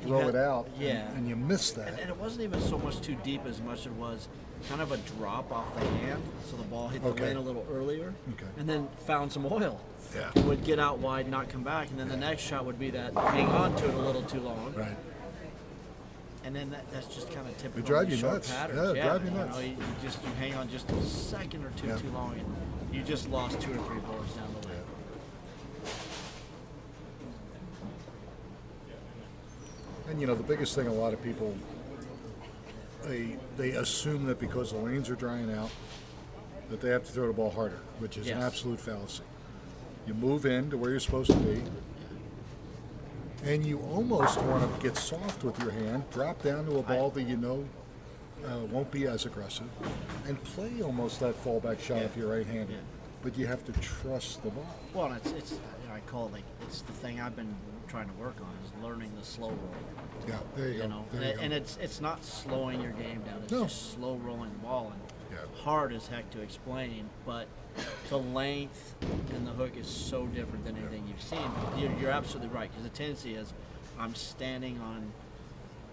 throw it out, yeah, and you miss that. And it wasn't even so much too deep as much as it was kind of a drop off the hand, so the ball hit the lane a little earlier, and then found some oil. Yeah. It would get out wide, not come back, and then the next shot would be that hang on to it a little too long. Right. And then that's just kind of typical. It drive of you these short nuts. patterns. Yeah, drive you nuts. You hang on just a second or two too long, and you just lost 2 or 3 boards down the lane. And you know, the biggest thing, a lot of people, they assume that because the lanes are drying out, that they have to throw the ball harder, which is an absolute fallacy. You move in to where you're supposed to be, and you almost want to get soft with your hand, drop down to a ball that you know won't be as aggressive, and play almost that fallback shot if you're right-handed. Yeah. But you have to trust the ball. Well, it's I call it it's the thing I've been trying to work on is learning the slow roll. Yeah, there you go. know, There you go. and it's not slowing your game down. It's No. just slow rolling the ball, and hard as heck to explain. But the length and the hook is so different than anything you've seen. You're absolutely right, because the tendency is I'm standing on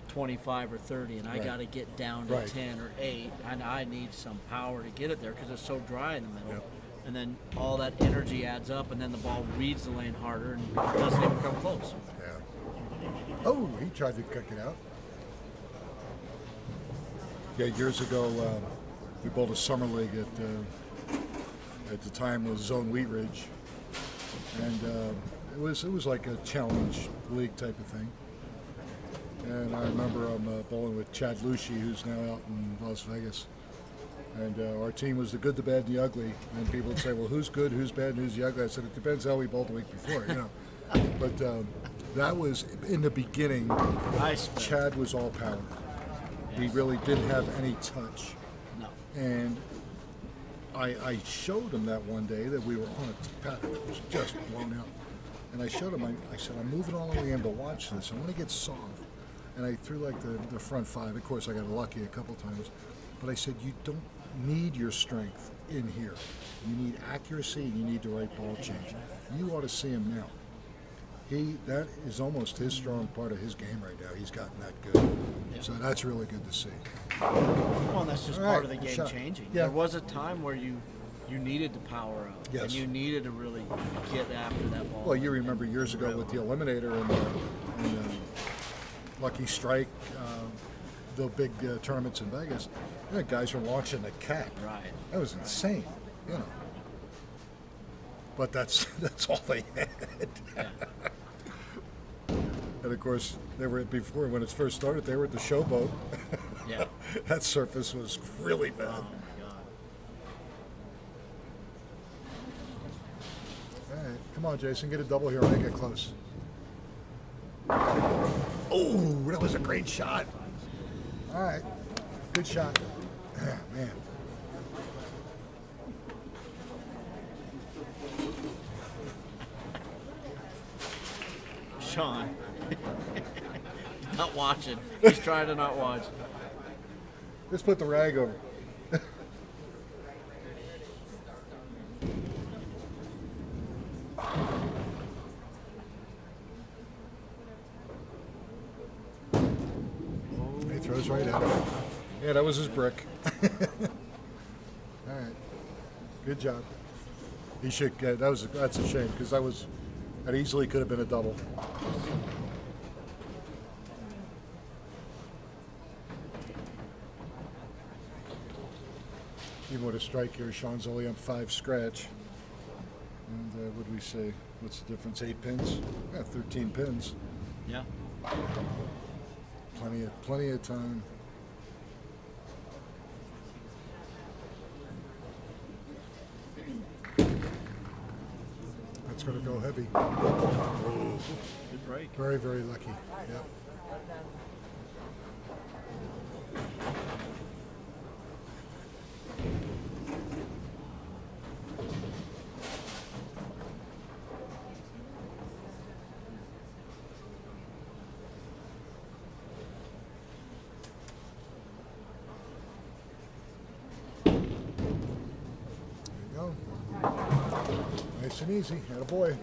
25 or 30, and I got to get down to 10 or 8, and I need some power to get it there because it's so dry in the middle. and then all that energy adds up, and then the ball reads the lane harder and doesn't even come close. Yeah. Oh, he tried to kick it out. Yeah, years ago, we bowled a summer league at the time was Zone Wheat Ridge, and it was like a challenge league type of thing. And I remember bowling with Chad Lucy, who's now out in Las Vegas. And our team was the good, the bad, and the ugly. And people would say, well, who's good, who's bad, and who's the ugly? I said, it depends how we bowled the week before, you know. But that was, in the beginning, Chad was all power. He really didn't have any touch. No. And I showed him that one day that we were on a pattern that was just blown out. And I showed him, I said, I'm moving all the way in, but watch this. I want to get soft. And I threw like the front five. Of course, I got lucky a couple times. But I said, you don't need your strength in here. You need accuracy and you need the right ball change. You ought to see him now. That is almost his strong part of his game right now. He's gotten that good. Yeah. So that's really good to see. Well, that's just part of the game shot. changing. Yeah. There was a time where you needed to power up. Yes. And you needed to really get after that ball. Well, you remember years ago with the Eliminator and Lucky Strike, the big tournaments in Vegas, you know, guys were launching the cap. Right. That was insane, you know. But that's all they had. Yeah. And of course, they were before when it first started. They were at the Showboat. Yeah. That surface was really bad. Oh my God. All right, come on, Jason, get a double here. Make it close. Oh, that was a great shot. All right, good shot. Ah, man. Sean. Not watching. He's trying to not watch. Let's put the rag over. He throws right at it. Yeah, that was his brick. All right, good job. He should get. That's a shame because that easily could have been a double. Even with a strike here, Sean's only on 5 scratch. And what do we say? What's the difference? 8 pins? Yeah, 13 pins. Yeah. Plenty of time. That's going to go heavy. Good break. Very, very lucky. Yep. Nice and easy. Attaboy.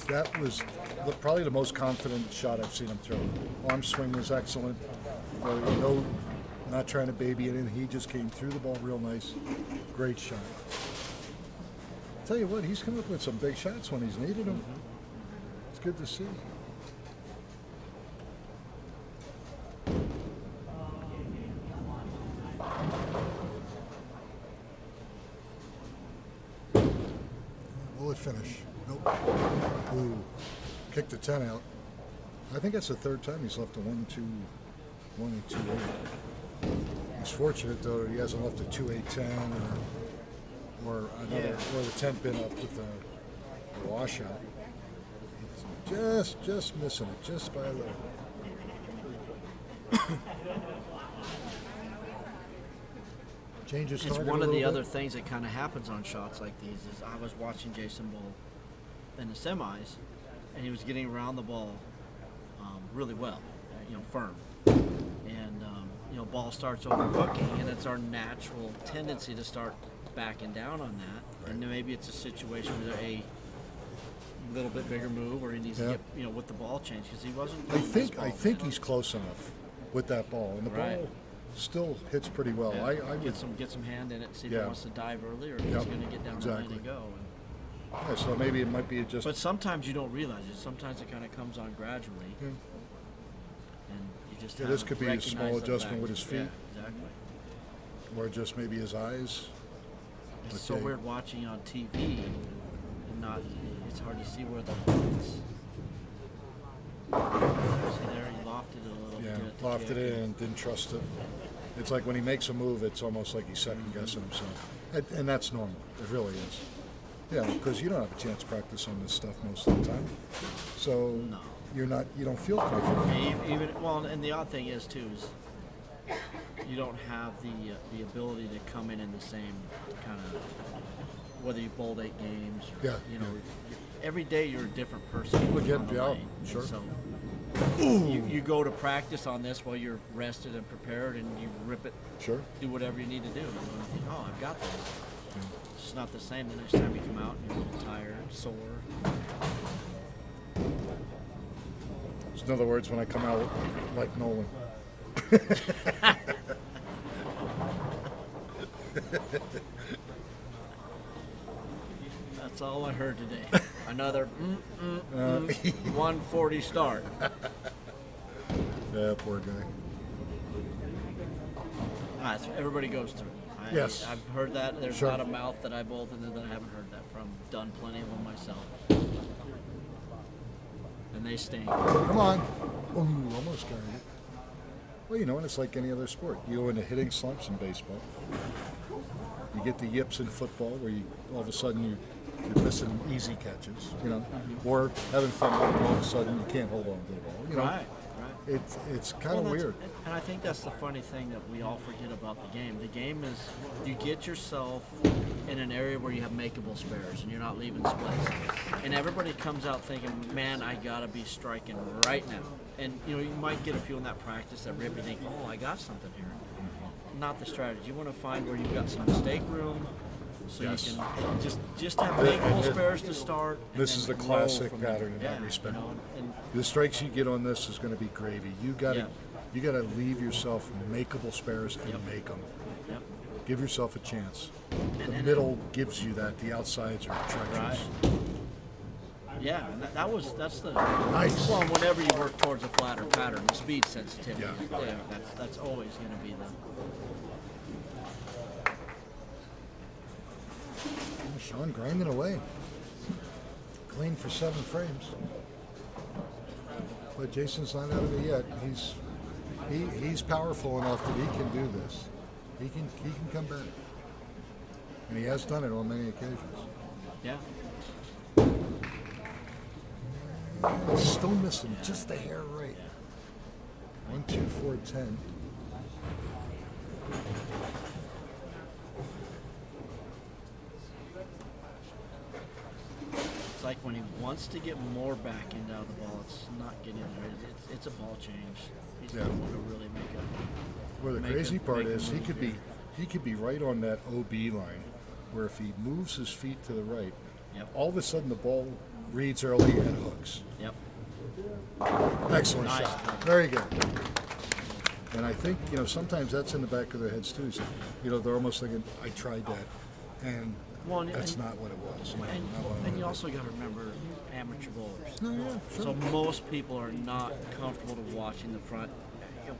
That was probably the most confident shot I've seen him throw. Arm swing was excellent. Not trying to baby it in. He just came through the ball real nice. Great shot. Tell you what, he's come up with some big shots when he's needed them. It's good to see. Will it finish? Nope. Ooh. Kicked the 10 out. I think that's the third time he's left a 1-2, 1 and 2-8. He's fortunate though he hasn't left a 2-8-10 or another or the 10 pin up with a washout. just missing it, just by a little. Changes It's target one a of the little other bit. things that kind of happens on shots like these. Is I was watching Jason Bull in the semis, and he was getting around the ball really well, firm. And ball starts overhooking, and it's our natural tendency to start backing down on that. Right. And then maybe it's a situation where a little bit bigger move, or he needs Yeah. to get with the ball change because he wasn't. I think he's close enough with that ball, and the Right. ball still hits pretty well. Yeah. I would, get some hand in it, see if Yeah. he wants to dive early or if Yep. he's going to get down the lane Exactly. and go. yeah, so maybe it might be just But sometimes you don't realize it. Sometimes it kind of comes on gradually, Yeah. and you just Yeah, this haven't could be a recognized small the adjustment fact. with his feet. Yeah, exactly. or just maybe his eyes. It's so Okay. weird watching on TV and not. It's hard to see where the. See there, he lofted it a little. Yeah, to get it to lofted kick. it and didn't trust it. It's like when he makes a move, it's almost like he's second guessing himself, and that's normal. It really is. Yeah, because you don't have a chance to practice on this stuff most of the time, so No. you don't feel confident. Even and the odd thing is too is you don't have the ability to come in the same kind of whether you bowled 8 games. Or, Yeah, every day you're a different person. Well, yeah, on the yeah, lane. sure. So you go to practice on this while you're rested and prepared, and you rip it, Sure. do whatever you need to do. And you think, oh, I've got this. It's just not the same the next time you come out and you're a little tired, sore. So in other words, when I come out like Nolan. That's all I heard today. Another 140 start. Yeah, poor guy. That's what everybody goes through. Yes. I've heard that. There's Sure. not a mouth that I bowled in that I haven't heard that from. Done plenty of them myself. And they stink. Come on. Ooh, almost carried it. Well, and it's like any other sport. You go into hitting slumps in baseball. You get the yips in football where you all of a sudden you're missing easy catches, or having fun and all of a sudden you can't hold on to the ball. Right. It's kind of weird. And I think that's the funny thing that we all forget about the game. The game is you get yourself in an area where you have makeable spares and you're not leaving splits. And everybody comes out thinking, man, I got to be striking right now. And, you might get a few in that practice that rip you think, oh, I got something here. Not the strategy. You want to find where you've got some mistake room so Yes. you can just have makeable spares to start. And This then is the grow classic from there. pattern in that respect. And The strikes you get on this is going to be gravy. You got to Yeah. you got to leave yourself makeable spares and Yep. make them. yep. Give yourself a chance. The and- middle gives you that. The outsides are treacherous. Yeah, and that's the Nice. well. Whenever you work towards a flatter pattern, the speed sensitivity Yeah. is there. That's always going to be the. Sean grinding away. Clean for 7 frames. But Jason's not out of it yet. He's powerful enough that he can do this. He can come back. And he has done it on many occasions. Yeah. Still missing just a hair right. 1, 2, 4, 10. It's like when he wants to get more back into the ball, it's not getting there. It's a ball change. He's Yeah. not going to really make a. Well, the Make crazy a- part make a is he move could here. be right on that OB line, where if he moves his feet to the right, Yep. all of a sudden the ball reads early and hooks. Yep. Excellent Nice. shot. Very good. And I think, sometimes that's in the back of their heads too. So, they're almost thinking, I tried that. And Well, and- that's and- not what it was. And, Not what I and you wanted. also got to remember amateur bowlers. No, yeah, sure. So most people are not comfortable to watching the front,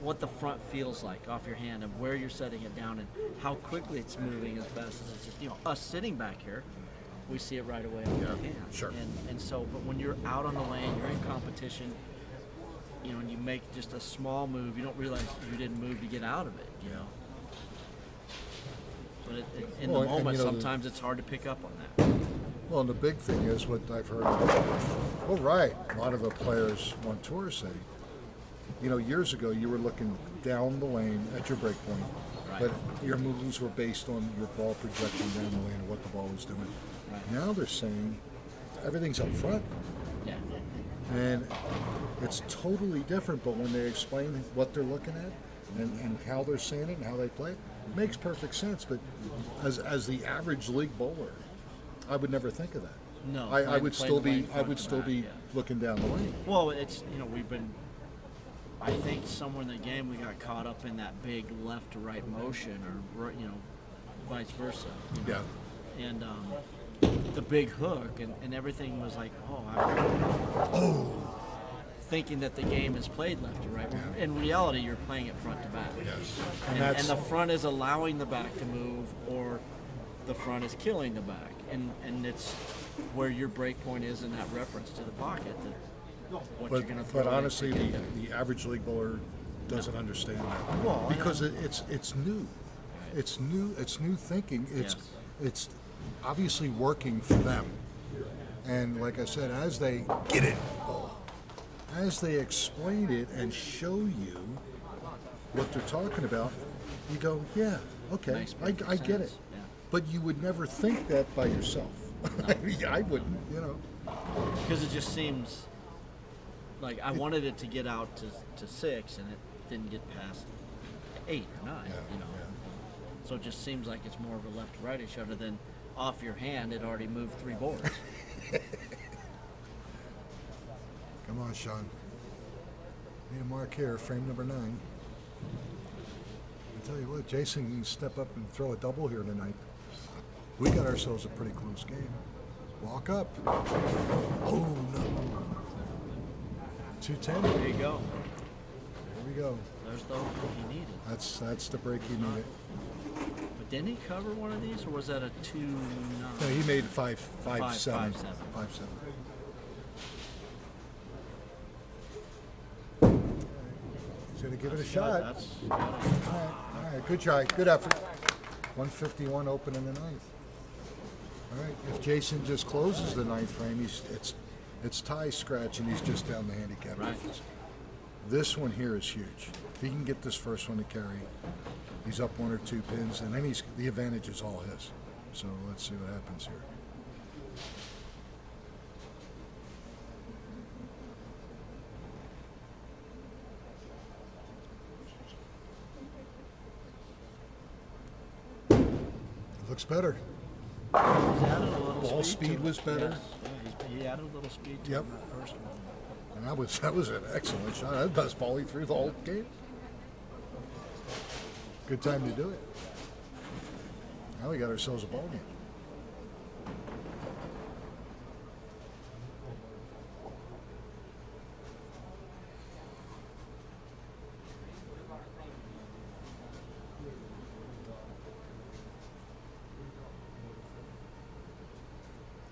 what the front feels like off your hand and where you're setting it down and how quickly it's moving as fast as it's just, us sitting back here, we see it right away on your hand. sure. And so, but when you're out on the lane, you're in competition, and you make just a small move, you don't realize you didn't move to get out of it, But in Well, the and, moment, the- sometimes it's hard to pick up on that. Well, and the big thing is what I've heard. Well, right, a lot of the players on tour say, you know, years ago you were looking down the lane at your break point, but your moves were based on your ball projecting down the lane and what the ball was doing. Right. Now they're saying everything's up front, Yeah. and it's totally different. But when they explain what they're looking at and how they're seeing it and how they play, it makes perfect sense. But as the average league bowler, I would never think of that. No, I playing- would playing still the lane be front to back, yeah. looking down the lane. Well, it's, you know, we've been, I think somewhere in the game we got caught up in that big left to right motion, or, you know, vice versa. You know? Yeah. And the big hook, and everything was like, thinking that the game is played left to right. Yeah. In reality, you're playing it front to back. Yes. And the front is allowing the back to move, or the front is killing the back. And it's where your break point is in that reference to the pocket. That what you're going to throw. But honestly, in to get there. the average league bowler doesn't understand that. Well, I because it's new. It's new. It's new thinking. It's obviously working for them. And like I said, as they get it, as they explain it and show you what they're talking about, you go, yeah, okay, Makes I perfect get it. sense, yeah. But you would never think that by yourself. I wouldn't, you know. Because it just seems like I wanted it to get out to 6, and it didn't get past 8 or 9. Yeah, you know, yeah. so it just seems like it's more of a left to rightish, other than off your hand it already moved 3 boards. Come on, Sean. Need a mark here, frame number 9. I tell you what, Jason can step up and throw a double here tonight. We got ourselves a pretty close game. Walk up. Oh no. 210. There you go. There we go. There's the hook he needed. That's the break he needed. But didn't he cover one of these, or was that a 2-9? No, he made 5-7. 5-7. 5-7. He's gonna give it a shot. That's All right, good try, good effort. 151 open in the 9th. All right, if Jason just closes the 9th frame, it's tie scratch and he's just down the handicap. Right. difference. This one here is huge. If he can get this first one to carry, he's up 1 or 2 pins, and then the advantage is all his. So let's see what happens here. Looks better. He's added a little Ball speed speed to it. was better. Yes. Yeah, he added a little speed to Yep. that first one. And that was an excellent shot. That was the best ball he threw the whole game. Good time to do it. Now we got ourselves a ball game.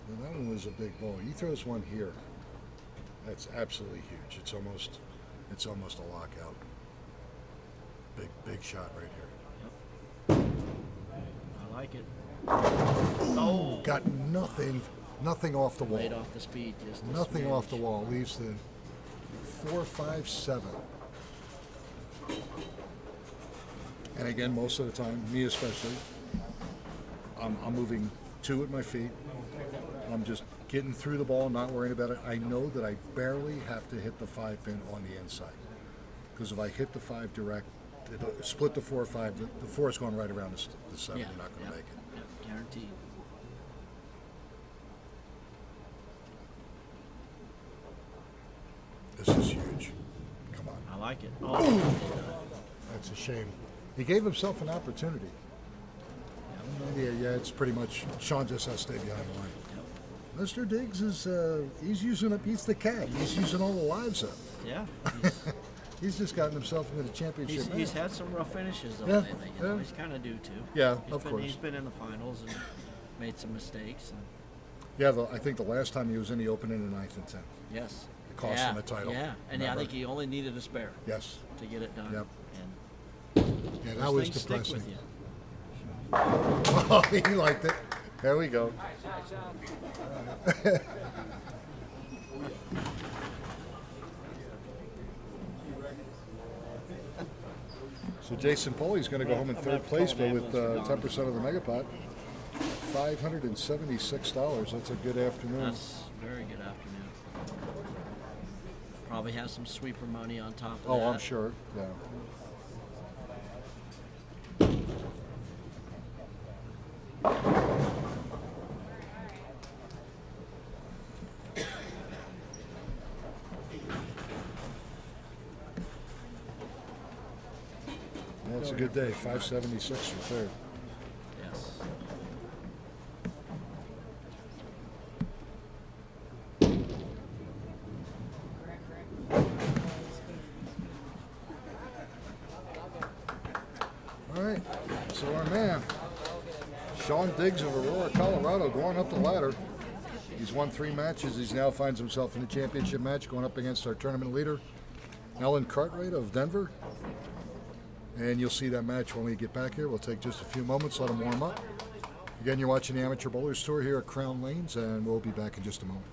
Well, that one was a big ball. He throws one here. That's absolutely huge. It's almost a lockout. Big shot right here. I like it. Oh, got nothing off the wall. Laid off the speed, just a Nothing smidge. off the wall. Leaves the 4-5-7. And again, most of the time, me especially, I'm moving 2 at my feet. I'm just getting through the ball, not worrying about it. I know that I barely have to hit the 5 pin on the inside. Because if I hit the 5 direct, split the 4-5, the 4 is going right around the 7. Yeah, You're not going to make it. yeah, guaranteed. This is huge. Come on. I like it. Oh, That's a shame. He gave himself an opportunity. Yeah, it's pretty much Sean just has to stay behind the line. Mr. Diggs is he's the cat. He's using all the lives up. yeah. He's just gotten himself into the championship. He's had some rough finishes though Yeah, lately. You know, yeah. he's kind of due to. Yeah, He's of been, course. He's been in the finals and made some mistakes. And Yeah, I think the last time he was in the open in the 9th and 10th. yes. It cost him a title. Yeah, and yeah, I Remember? think he only needed a spare Yes. to get it done. Yep. And Yeah, that those was things depressing. stick with you. Oh, he liked it. There we go. So Jason Foley's going to go home in third place, but with 10% of the megapot, $576. That's a good afternoon. That's a very good afternoon. Probably has some sweeper money on top of Oh, that. I'm sure. Yeah. Yeah, it's a good day. 576 for third. Yes. All right. So our man, Sean Diggs of Aurora, Colorado, going up the ladder. He's won 3 matches. He now finds himself in the championship match, going up against our tournament leader, Alan Cartwright of Denver. And you'll see that match when we get back here. We'll take just a few moments, let him warm up. Again, you're watching the Amateur Bowlers Tour here at Crown Lanes, and we'll be back in just a moment.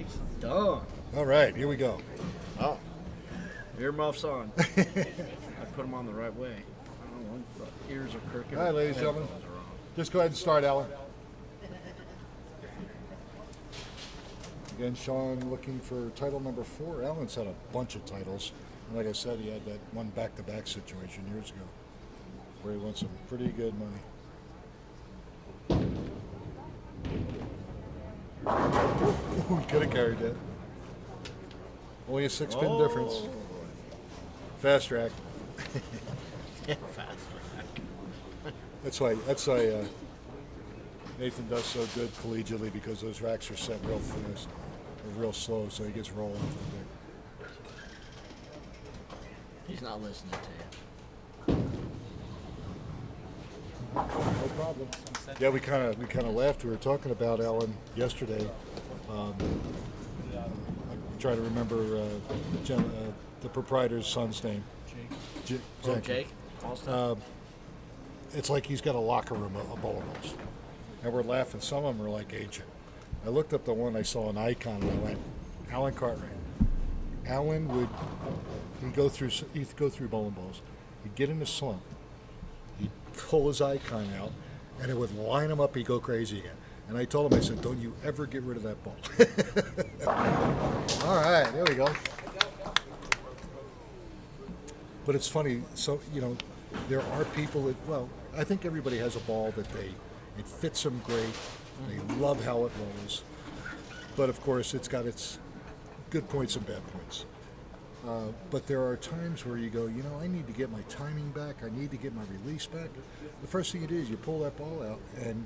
Jake's done. All right, here we go. Oh. Earmuffs on. I put them on the right way. I don't know when the ears are crooked. All right, ladies and gentlemen. Headphones are wrong. Just go ahead and start, Alan. Again, Sean looking for title number 4. Alan's had a bunch of titles. And like I said, he had that one back-to-back situation years ago where he won some pretty good money. Ooh, he could have carried that. Only a 6-pin difference. Fast track. Yeah, fast track. That's why Nathan does so good collegiately, because those racks are set real fast or real slow, so he gets rolling off the deck. He's not listening to you. No problem. Yeah, we kind of laughed. We were talking about Alan yesterday. I'm trying to remember the proprietor's son's name. Jake? Alston? It's like he's got a locker room of bowling balls. And we're laughing. Some of them are like ancient. I looked up the one, I saw an icon, and I went, Alan Cartwright. Alan he'd go through bowling balls. He'd get in a slump. He'd pull his icon out, and it would line him up. He'd go crazy again. And I told him, I said, don't you ever get rid of that ball. All right, there we go. But it's funny, so, there are people that, I think everybody has a ball that it fits them great. They love how it rolls. But of course, it's got its good points and bad points. But there are times where you go, I need to get my timing back. I need to get my release back. The first thing you do is you pull that ball out and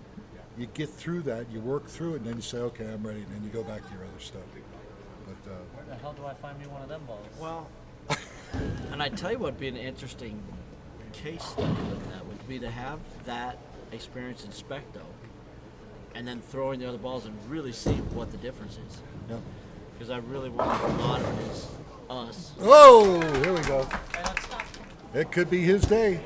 you get through that, you work through it, and then you say, okay, I'm ready. And then you go back to your other stuff. But Where the hell do I find me one of them balls? Well, and I tell you what would be an interesting case study with that would be to have that experience in Specto and then throwing the other balls and really see what the difference is. yeah. Because I really want to modern is us. Oh, here we go. It could be his day.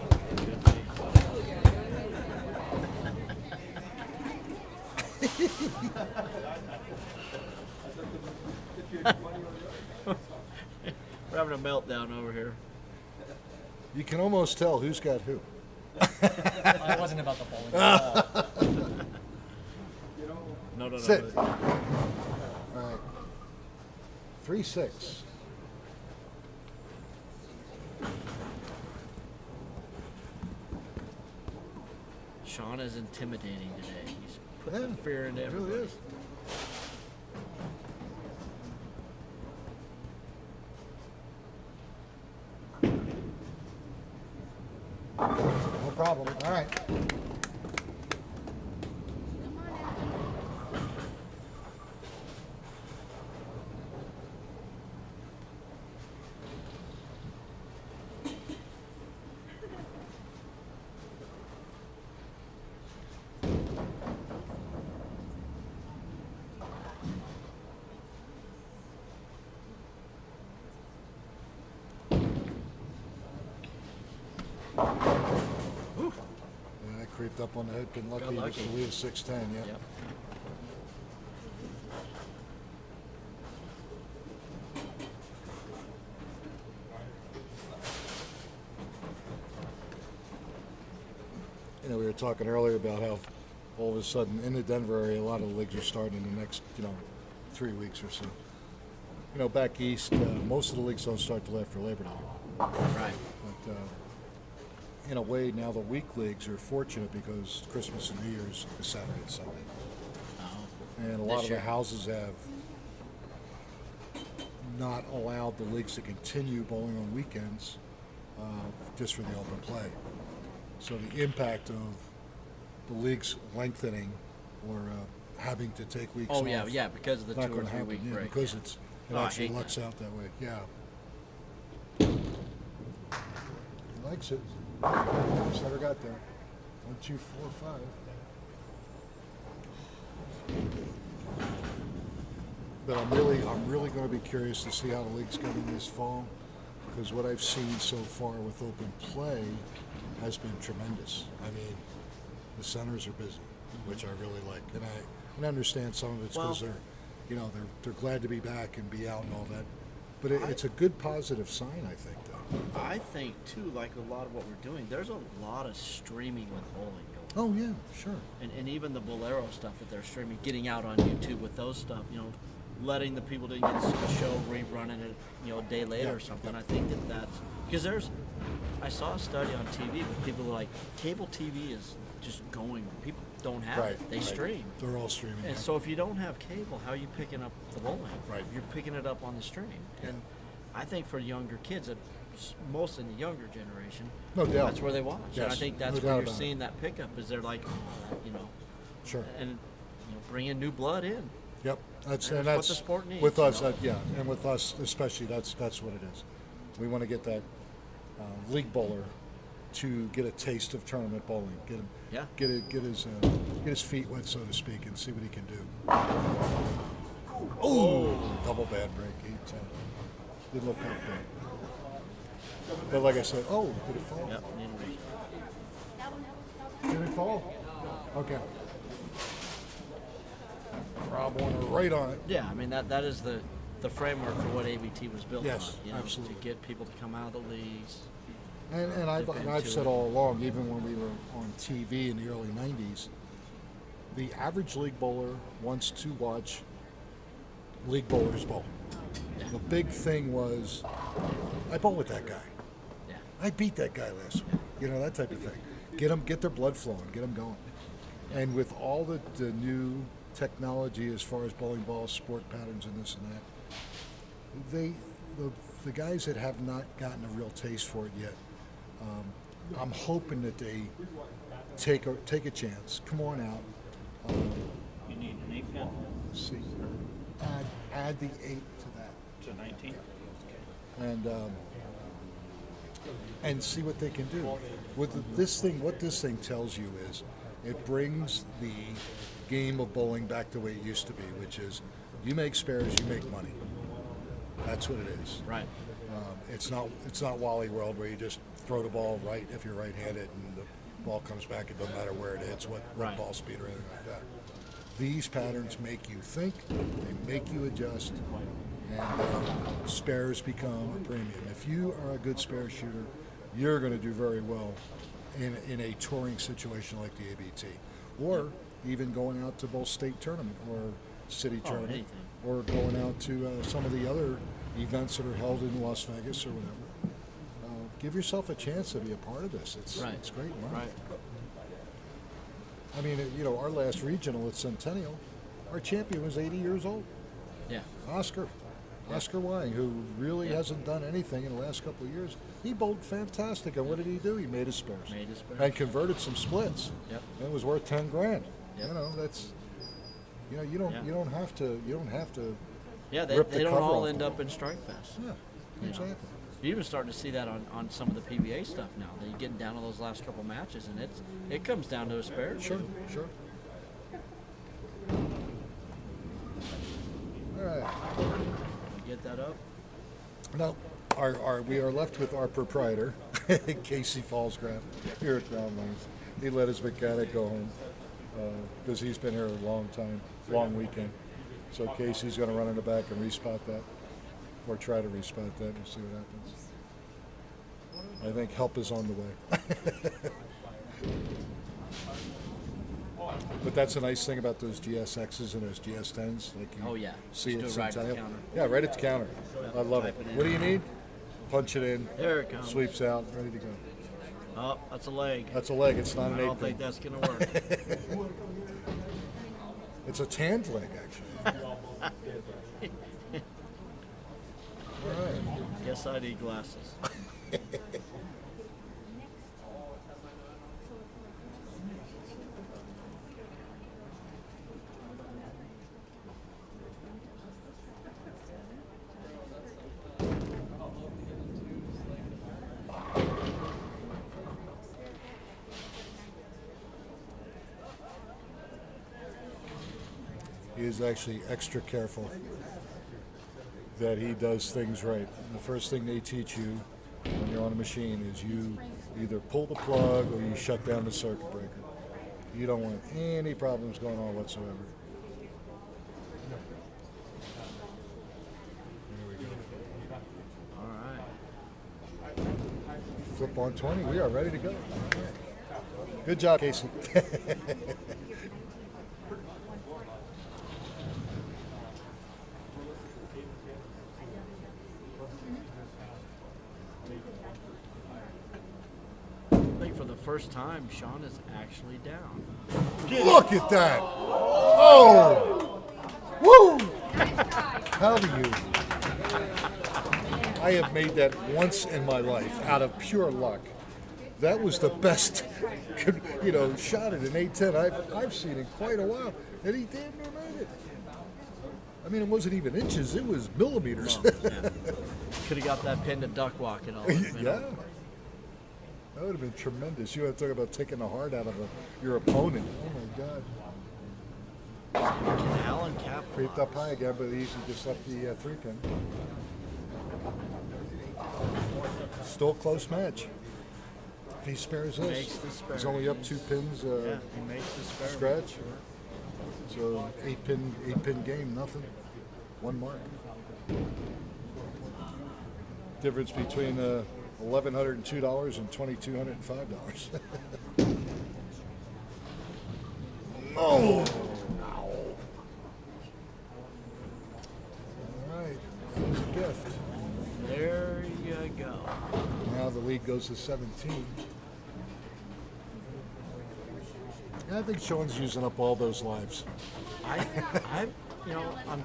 We're having a meltdown over here. You can almost tell who's got who. It wasn't about the bowling ball. No. Sit. All right. 3-6. Sean is intimidating today. He's putting Yeah, fear into it everybody. really is. No problem. All right. Yeah, I creeped up on the head. Been lucky. Got lucky. To leave 6-10. Yeah. Yep. We were talking earlier about how all of a sudden in the Denver area, a lot of the leagues are starting in the next, 3 weeks or so. Back east, most of the leagues don't start till after Labor Day. Right. But in a way, now the week leagues are fortunate because Christmas and New Year's is Saturday and Sunday. Oh. And a This lot of the year. houses have not allowed the leagues to continue bowling on weekends just for the open play. So the impact of the leagues lengthening or having to take weeks Oh off. yeah, because of the Not 2 or gonna 3 happen, week yeah, break. because yeah. it Oh, I actually hate lucks that. out that way. Yeah. He likes it. Just never got there. 1, 2, 4, 5. But I'm really going to be curious to see how the league's going this fall, because what I've seen so far with open play has been tremendous. I mean, the centers are busy, which I really like, and I understand some of it's because Well- you know, they're glad to be back and be out and all that. But it's a good positive sign, I think, though. I think too, like a lot of what we're doing, there's a lot of streaming with bowling going. Oh yeah, sure. And even the Bolero stuff that they're streaming, getting out on YouTube with those stuff, you know, letting the people that get to see the show rerunning it, you know, a day later Yeah, or something. I think that's because I saw a study on TV with people who are like, cable TV is just going. People don't have it; they stream. They're all streaming. And right. so if you don't have cable, how are you picking up the bowling? Right. You're picking it up on the stream. And I think for younger kids, most in the younger generation, No doubt. that's where they watch. And I Yes, think no that's doubt where you're about it. seeing that pickup is they're like, you know, Sure. and you know, bringing new blood in. Yep, that's And that's what the sport needs, with you us. know? Yeah, and with us especially, that's what it is. We want to get that league bowler to get a taste of tournament bowling. Yeah. Get his feet wet, so to speak, and see what he can do. Oh, double bad break. He didn't look that bad. But like I said, did it fall? Yep. Did it fall? Okay. Rob Warner right on it. Yeah, I mean that is the framework for what ABT was built Yes, on. You know, absolutely. To get people to come out of the leagues. And I've into said it. all along, even when we were on TV in the early 90s, the average league bowler wants to watch league bowlers bowl. The big thing was, I bowl with that guy. Yeah. I beat that guy last week. You know, that type of thing. Get their blood flowing, get them going. And with all the new technology as far as bowling balls, sport patterns, and this and that, the guys that have not gotten a real taste for it yet, I'm hoping that they take a chance. Come on out. You need an 8 pin See, add the 8 to that, to 19. and see what they can do. What this thing tells you is, it brings the game of bowling back the way it used to be, which is, you make spares, you make money. That's what it is. Right. It's not Wally World where you just throw the ball right if you're right-handed and the ball comes back. It doesn't matter where it hits, what Right. ball speed or anything like that. These patterns make you think, they make you adjust, and spares become a premium. If you are a good spare shooter, you're going to do very well in a touring situation like the ABT, or even going out to both state tournament or city tournament, anything. or going out to some of the other events that are held in Las Vegas or whatever. Give yourself a chance to be a part of this. It's great. Learn. Right. I mean, our last regional at Centennial, our champion was 80 years old. Yeah. Oscar Wang, who really hasn't done anything in the last couple of years. He bowled fantastic, and what did he do? He made his spares. And converted some splits. Yep. And it was worth 10 grand. Yep. You know, that's, you don't have to Yeah, they rip the don't cover all off end the up in Strike Fest. Yeah, You know. exactly. You're even starting to see that on some of the PBA stuff now. They're getting down to those last couple matches, and it comes down to a spare. Sure. All right. Get that up. No, we are left with our proprietor, Casey Fallsgraf, here at Ground Lanes. He let his mechanic go home because he's been here a long time, long weekend. So Casey's going to run in the back and respot that, or try to respot that and see what happens. I think help is on the way. But that's a nice thing about those GSXs and those GS10s. Like you see Just it do it right at the Centennial. counter. Yeah, right at the counter. I love it. Type it in. What do you need? Punch it in. There it comes. Sweeps out, ready to go. Oh, that's a leg. That's a leg. It's not I an don't 8 think that's going to work. It's a tanned leg, actually. All right. Guess I need glasses. He is actually extra careful that he does things right. The first thing they teach you when you're on a machine is you either pull the plug or you shut down the circuit breaker. You don't want any problems going on whatsoever. Flip on 20. We are ready to go. Good job, Casey. I think for the first time, Sean is actually down. Look at that. Oh. Woo. How do you? I have made that once in my life out of pure luck. That was the best, shot at an 810 I've seen in quite a while, and he damn near made it. I mean, it wasn't even inches; it was millimeters. Could have got that pin to duck walk and all. Yeah, that would have been tremendous. You want to talk about taking the heart out of your opponent? Oh my God! Can Allen cap? Creeped up high again, but he easily just left the 3-pin. Still a close match. If he spares this, he's only up 2 pins. He makes the spare. Scratch. So 8-pin game, nothing. 1 mark. Difference between $1,102 and $2,205. Oh! All right, that was a gift. There you go. Now the lead goes to 17. Yeah, I think Sean's using up all those lives. I'm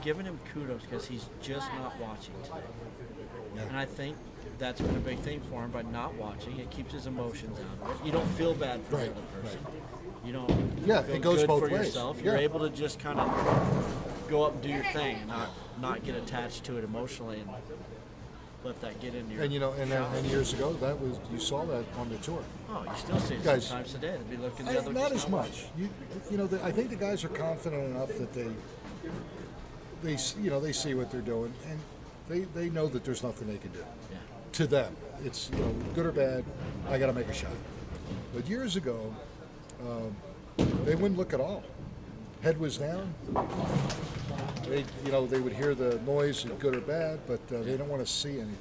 giving him kudos because he's just not watching today. Yeah. And I think that's been a big thing for him by not watching. It keeps his emotions out of it. You don't feel bad for the other person. You don't Yeah, feel it goes good both for ways. yourself. Yeah. You're able to just kind of go up and do your thing and not get attached to it emotionally and let that get into your And years ago, that was you saw that on the tour. Oh, you still see it Guys, sometimes today. They'd be looking the other Not just as much. I think the guys are confident enough that they see what they're doing, and they know that there's nothing they can do. Yeah. To them, it's good or bad. I got to make a shot. But years ago, they wouldn't look at all. Head was down. They would hear the noise, good or bad, but they don't want to see anything.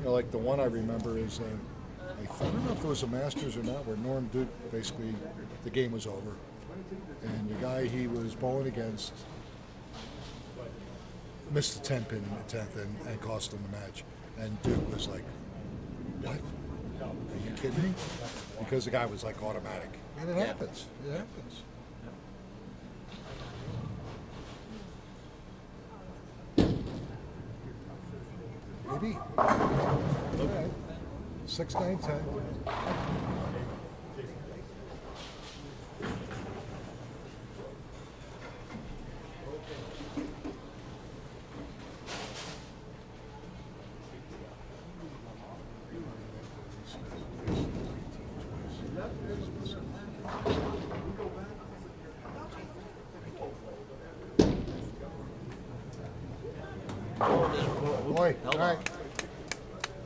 Like the one I remember is, I don't know if it was a Masters or not, where Norm Duke basically the game was over, and the guy he was bowling against missed the 10-pin in the 10th and cost him the match, and Duke was like, "What? Are you kidding me?" Because the guy was like automatic, and it happens. It happens. Maybe. All right. 6, 9, 10. Boy, all right.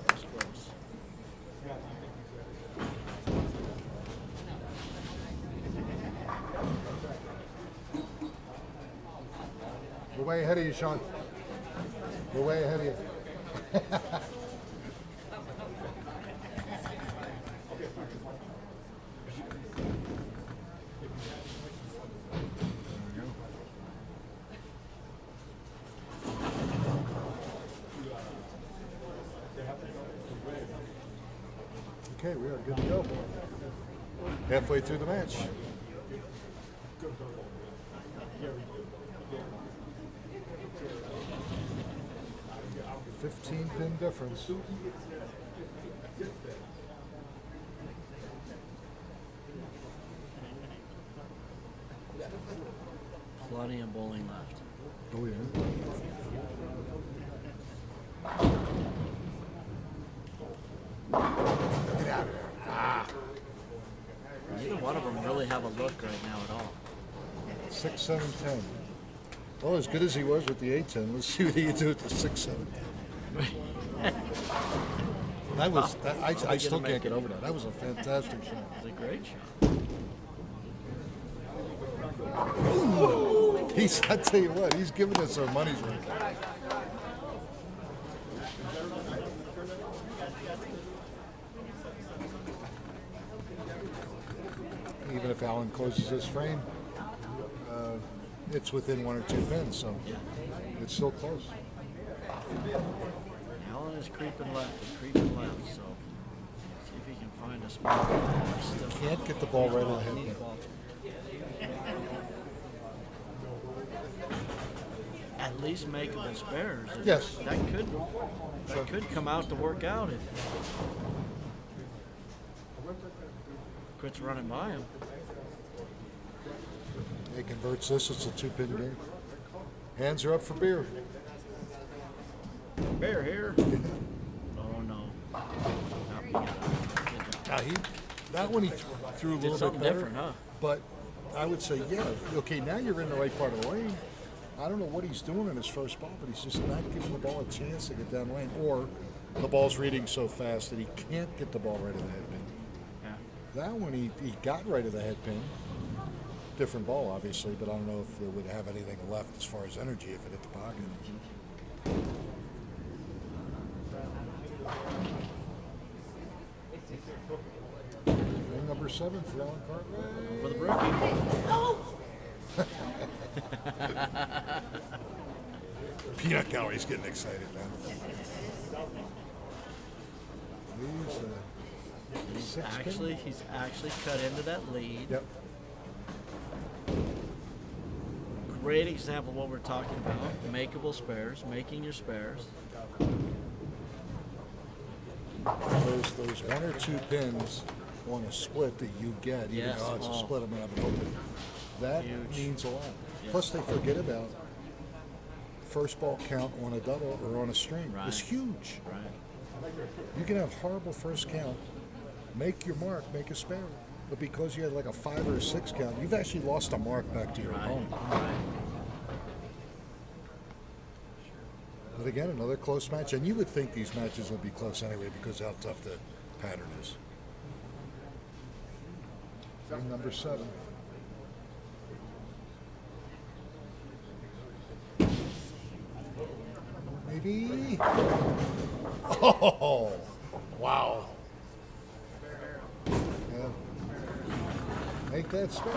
That's close. We're way ahead of you, Sean. We're way ahead of you. Okay, we are good to go. Halfway through the match. $15-pin difference. Plenty of bowling left. Oh yeah. Get out of there. Neither one of them really have a look right now at all. 6, 7, 10. Well, as good as he was with the 8-10, let's see what he can do with the 6, 7, 10. I still can't get over that. That was a fantastic shot. It was a great shot. I tell you what, he's giving us our money's worth. if Alan closes his frame, it's within 1 or 2 pins, so Yeah. it's still close. Alan is creeping left and creeping left, so see if he can find a spot. Still Can't get the ball right in the head. needs ball. At least makeable spares. Yes. That could come out to work out if quits running by him. He converts this, it's a 2-pin game. Hands are up for beer. Bear here. Oh no. Now that one he threw a Did little something bit better, different, huh? but I would say, yeah, okay, now you're in the right part of the lane. I don't know what he's doing in his first ball, but he's just not giving the ball a chance to get down the lane, or the ball's reading so fast that he can't get the ball right in the head pin. Yeah. That one he got right of the head pin. Different ball, obviously, but I don't know if it would have anything left as far as energy if it hit the pocket. Ring number 7 for Alan Cartwright. For the brookie. Peanut Gallery's getting excited now. He's actually cut into that lead. Yep. Great example of what we're talking about. Makeable spares, making your spares. Those 1 or 2 pins on a split that you get, even Yes. though it's a Oh. split, I'm going to have it open. That Huge. means a lot. Yes. Plus, they forget about first ball count on a double or on a string. Right. It's huge. Right. You can have horrible first count, make your mark, make a spare. But because you had like a 5 or a 6 count, you've actually lost a mark back to your Right. opponent. Right. But again, another close match. And you would think these matches would be close anyway because of how tough the pattern is. Ring number 7. Maybe. Oh, wow. Yeah. Make that spare.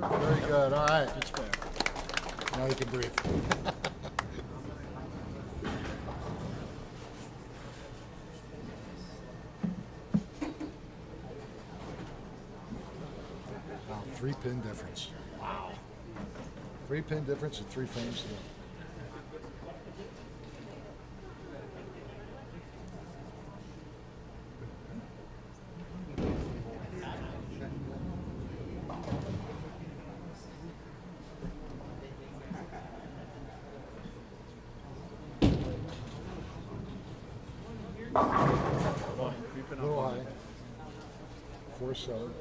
Very good. All right. Good spare. Now you can breathe. Wow, 3-pin difference. Wow. 3-pin difference with 3 frames to go. Boy, creeping A up little on high. it. 4-7.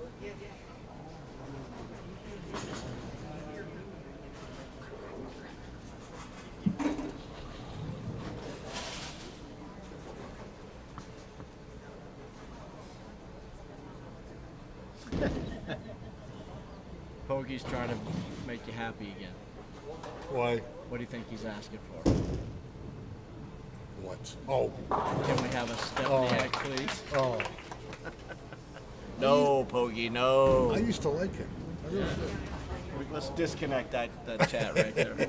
Pogie's trying to make you happy again. Why? What do you think he's asking for? What? Oh. Can we have a Stepniak, please? Oh. No, Pogie, no. I used to like him. I really did. Let's disconnect that chat right there. And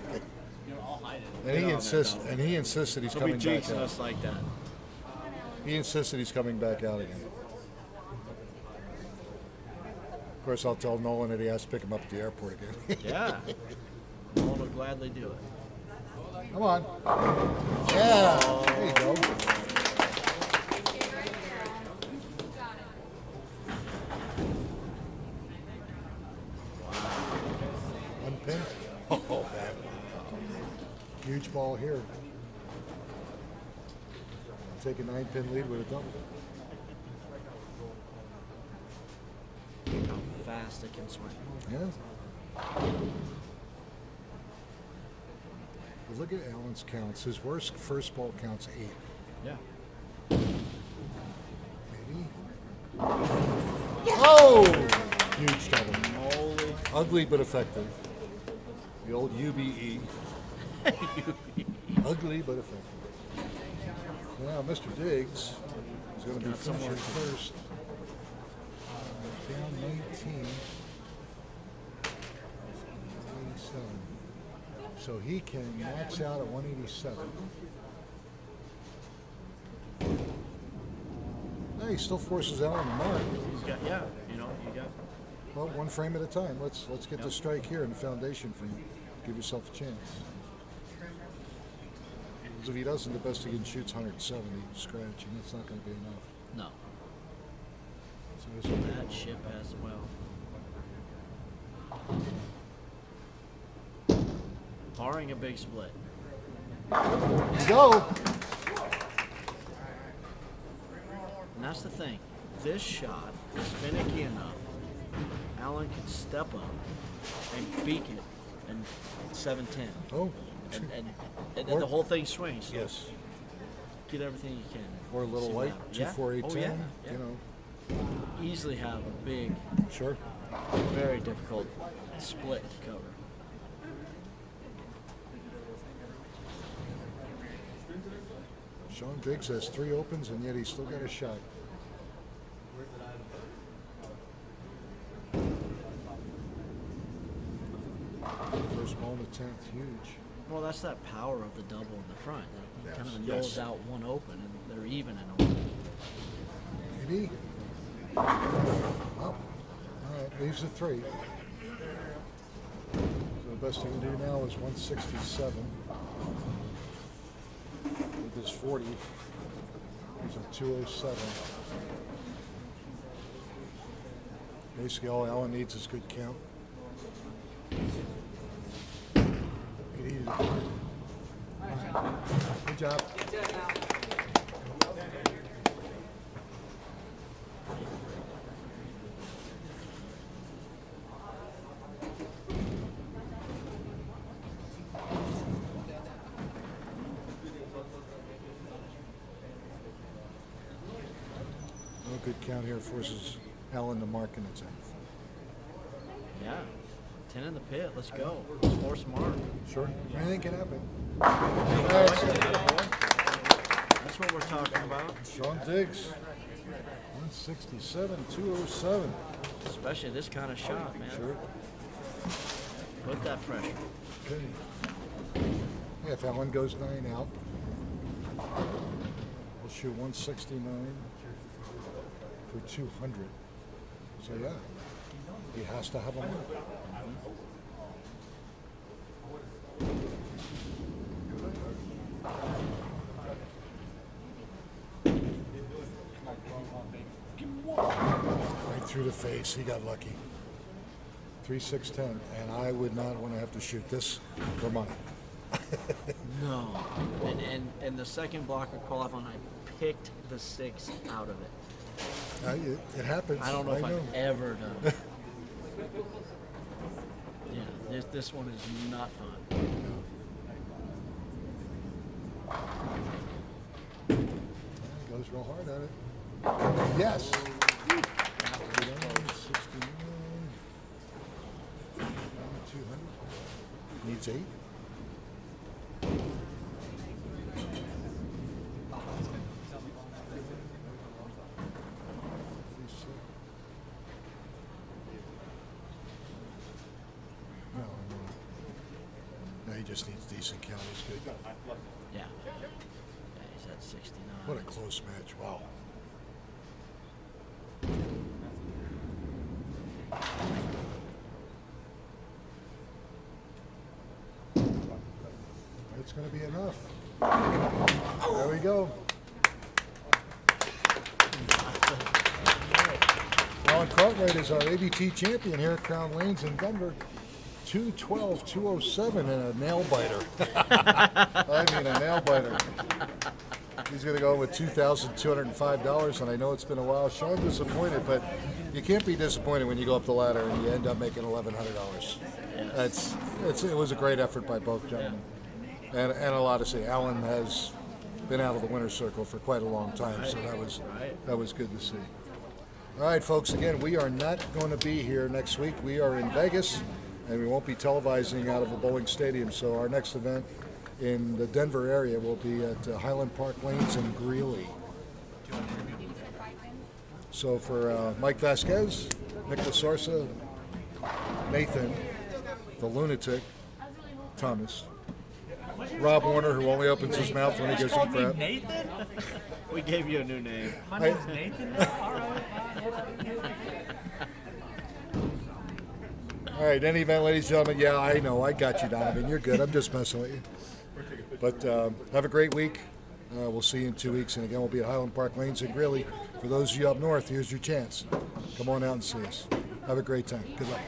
he Get on insists. that, And he insists that he's He'll be coming back jinxing out. us like that. He insists that he's coming back out again. Of course, I'll tell Nolan that he has to pick him up at the airport again. Yeah. Nolan will gladly do it. Come on. Yeah. There you go. One pin. Oh, man. Huge ball here. Take a 9-pin lead with a double. How fast it can swing. Yeah. But look at Allen's counts. His worst first ball counts 8. Yeah. Oh! Huge double. Holy. Ugly but effective. The old UBE. Ugly but effective. Now, Mr. Diggs is going to be finishing first. Down 19. 187. So he can max out at 187. No, he still forces Allen to mark. He's got, yeah, you know, you got. Well, one frame at a time. Let's get the strike here in the foundation frame. Give yourself a chance. Because if he doesn't, the best he can shoot's 170 scratch, and that's not going to be enough. No. So this That ship as well. Barring a big split. go. And that's the thing. This shot is finicky enough. Allen can step up and beak it and 7-10. Oh, And then the whole thing swings. So yes. get everything you can. Or a little See what light, happens. 2, 4, 8, Oh, 10. yeah. You know, Easily have a big, sure. very difficult split to cover. Sean Diggs has 3 opens, and yet he's still got a shot. First ball in the 10th, huge. Well, that's that power of the double in the front. It kind of Yes. nulls out one open, and they're even in a way. Maybe. Well, all right, leaves a 3. So the best he can do now is 167. With his 40, he's a 207. Basically, all Allen needs is good count. He needed a point. Good job. No good count here forces Allen to mark in the 10th. Yeah. 10 in the pit. Let's go. Let's force mark. Sure. Anything can happen. That's what we're talking about. Sean Diggs, 167, 207. Especially this kind of shot, man. Sure. Put that pressure. Okay. Yeah, if Allen goes 9 out, we'll shoot 169 for 200. So yeah, he has to have a mark. Right through the face. He got lucky. 3, 6, 10, and I would not want to have to shoot this for money. No. And the second block of qualifying, I picked the 6 out of it. It happens. I don't know if know. I've ever done it. Yeah, this one is not fun. Goes real hard at it. Yes. 69, 200. Needs 8. No, he just needs decent count. He's good. Yeah. Yeah, he's at 69. What a close match. Wow. It's going to be enough. There we go. Alan Cartwright is our ABT champion here at Crown Lanes in Denver. 212, 207, and a nail biter. I mean, a nail biter. He's going to go with $2,205, and I know it's been a while. Sean disappointed, but you can't be disappointed when you go up the ladder and you end up making $1,100. It was a great effort by both gentlemen, and a lot to see. Alan has been out of the winner's circle for quite a long time, so that was good to see. All right, folks, again, we are not going to be here next week. We are in Vegas, and we won't be televising out of the Bowling Stadium. So our next event in the Denver area will be at Highland Park Lanes in Greeley. So for Mike Vasquez, Nick Lasorsa, Nathan, the lunatic, Thomas, Rob Warner, who only opens his mouth when he gives him crap. Nathan? We gave you a new name. My name's Nathan now? All right. All right, any event, ladies and gentlemen, yeah, I know, I got you, Donovan. You're good. I'm just messing with you. But have a great week. We'll see you in 2 weeks. And again, we'll be at Highland Park Lanes in Greeley. For those of you up north, here's your chance. Come on out and see us. Have a great time. Good luck.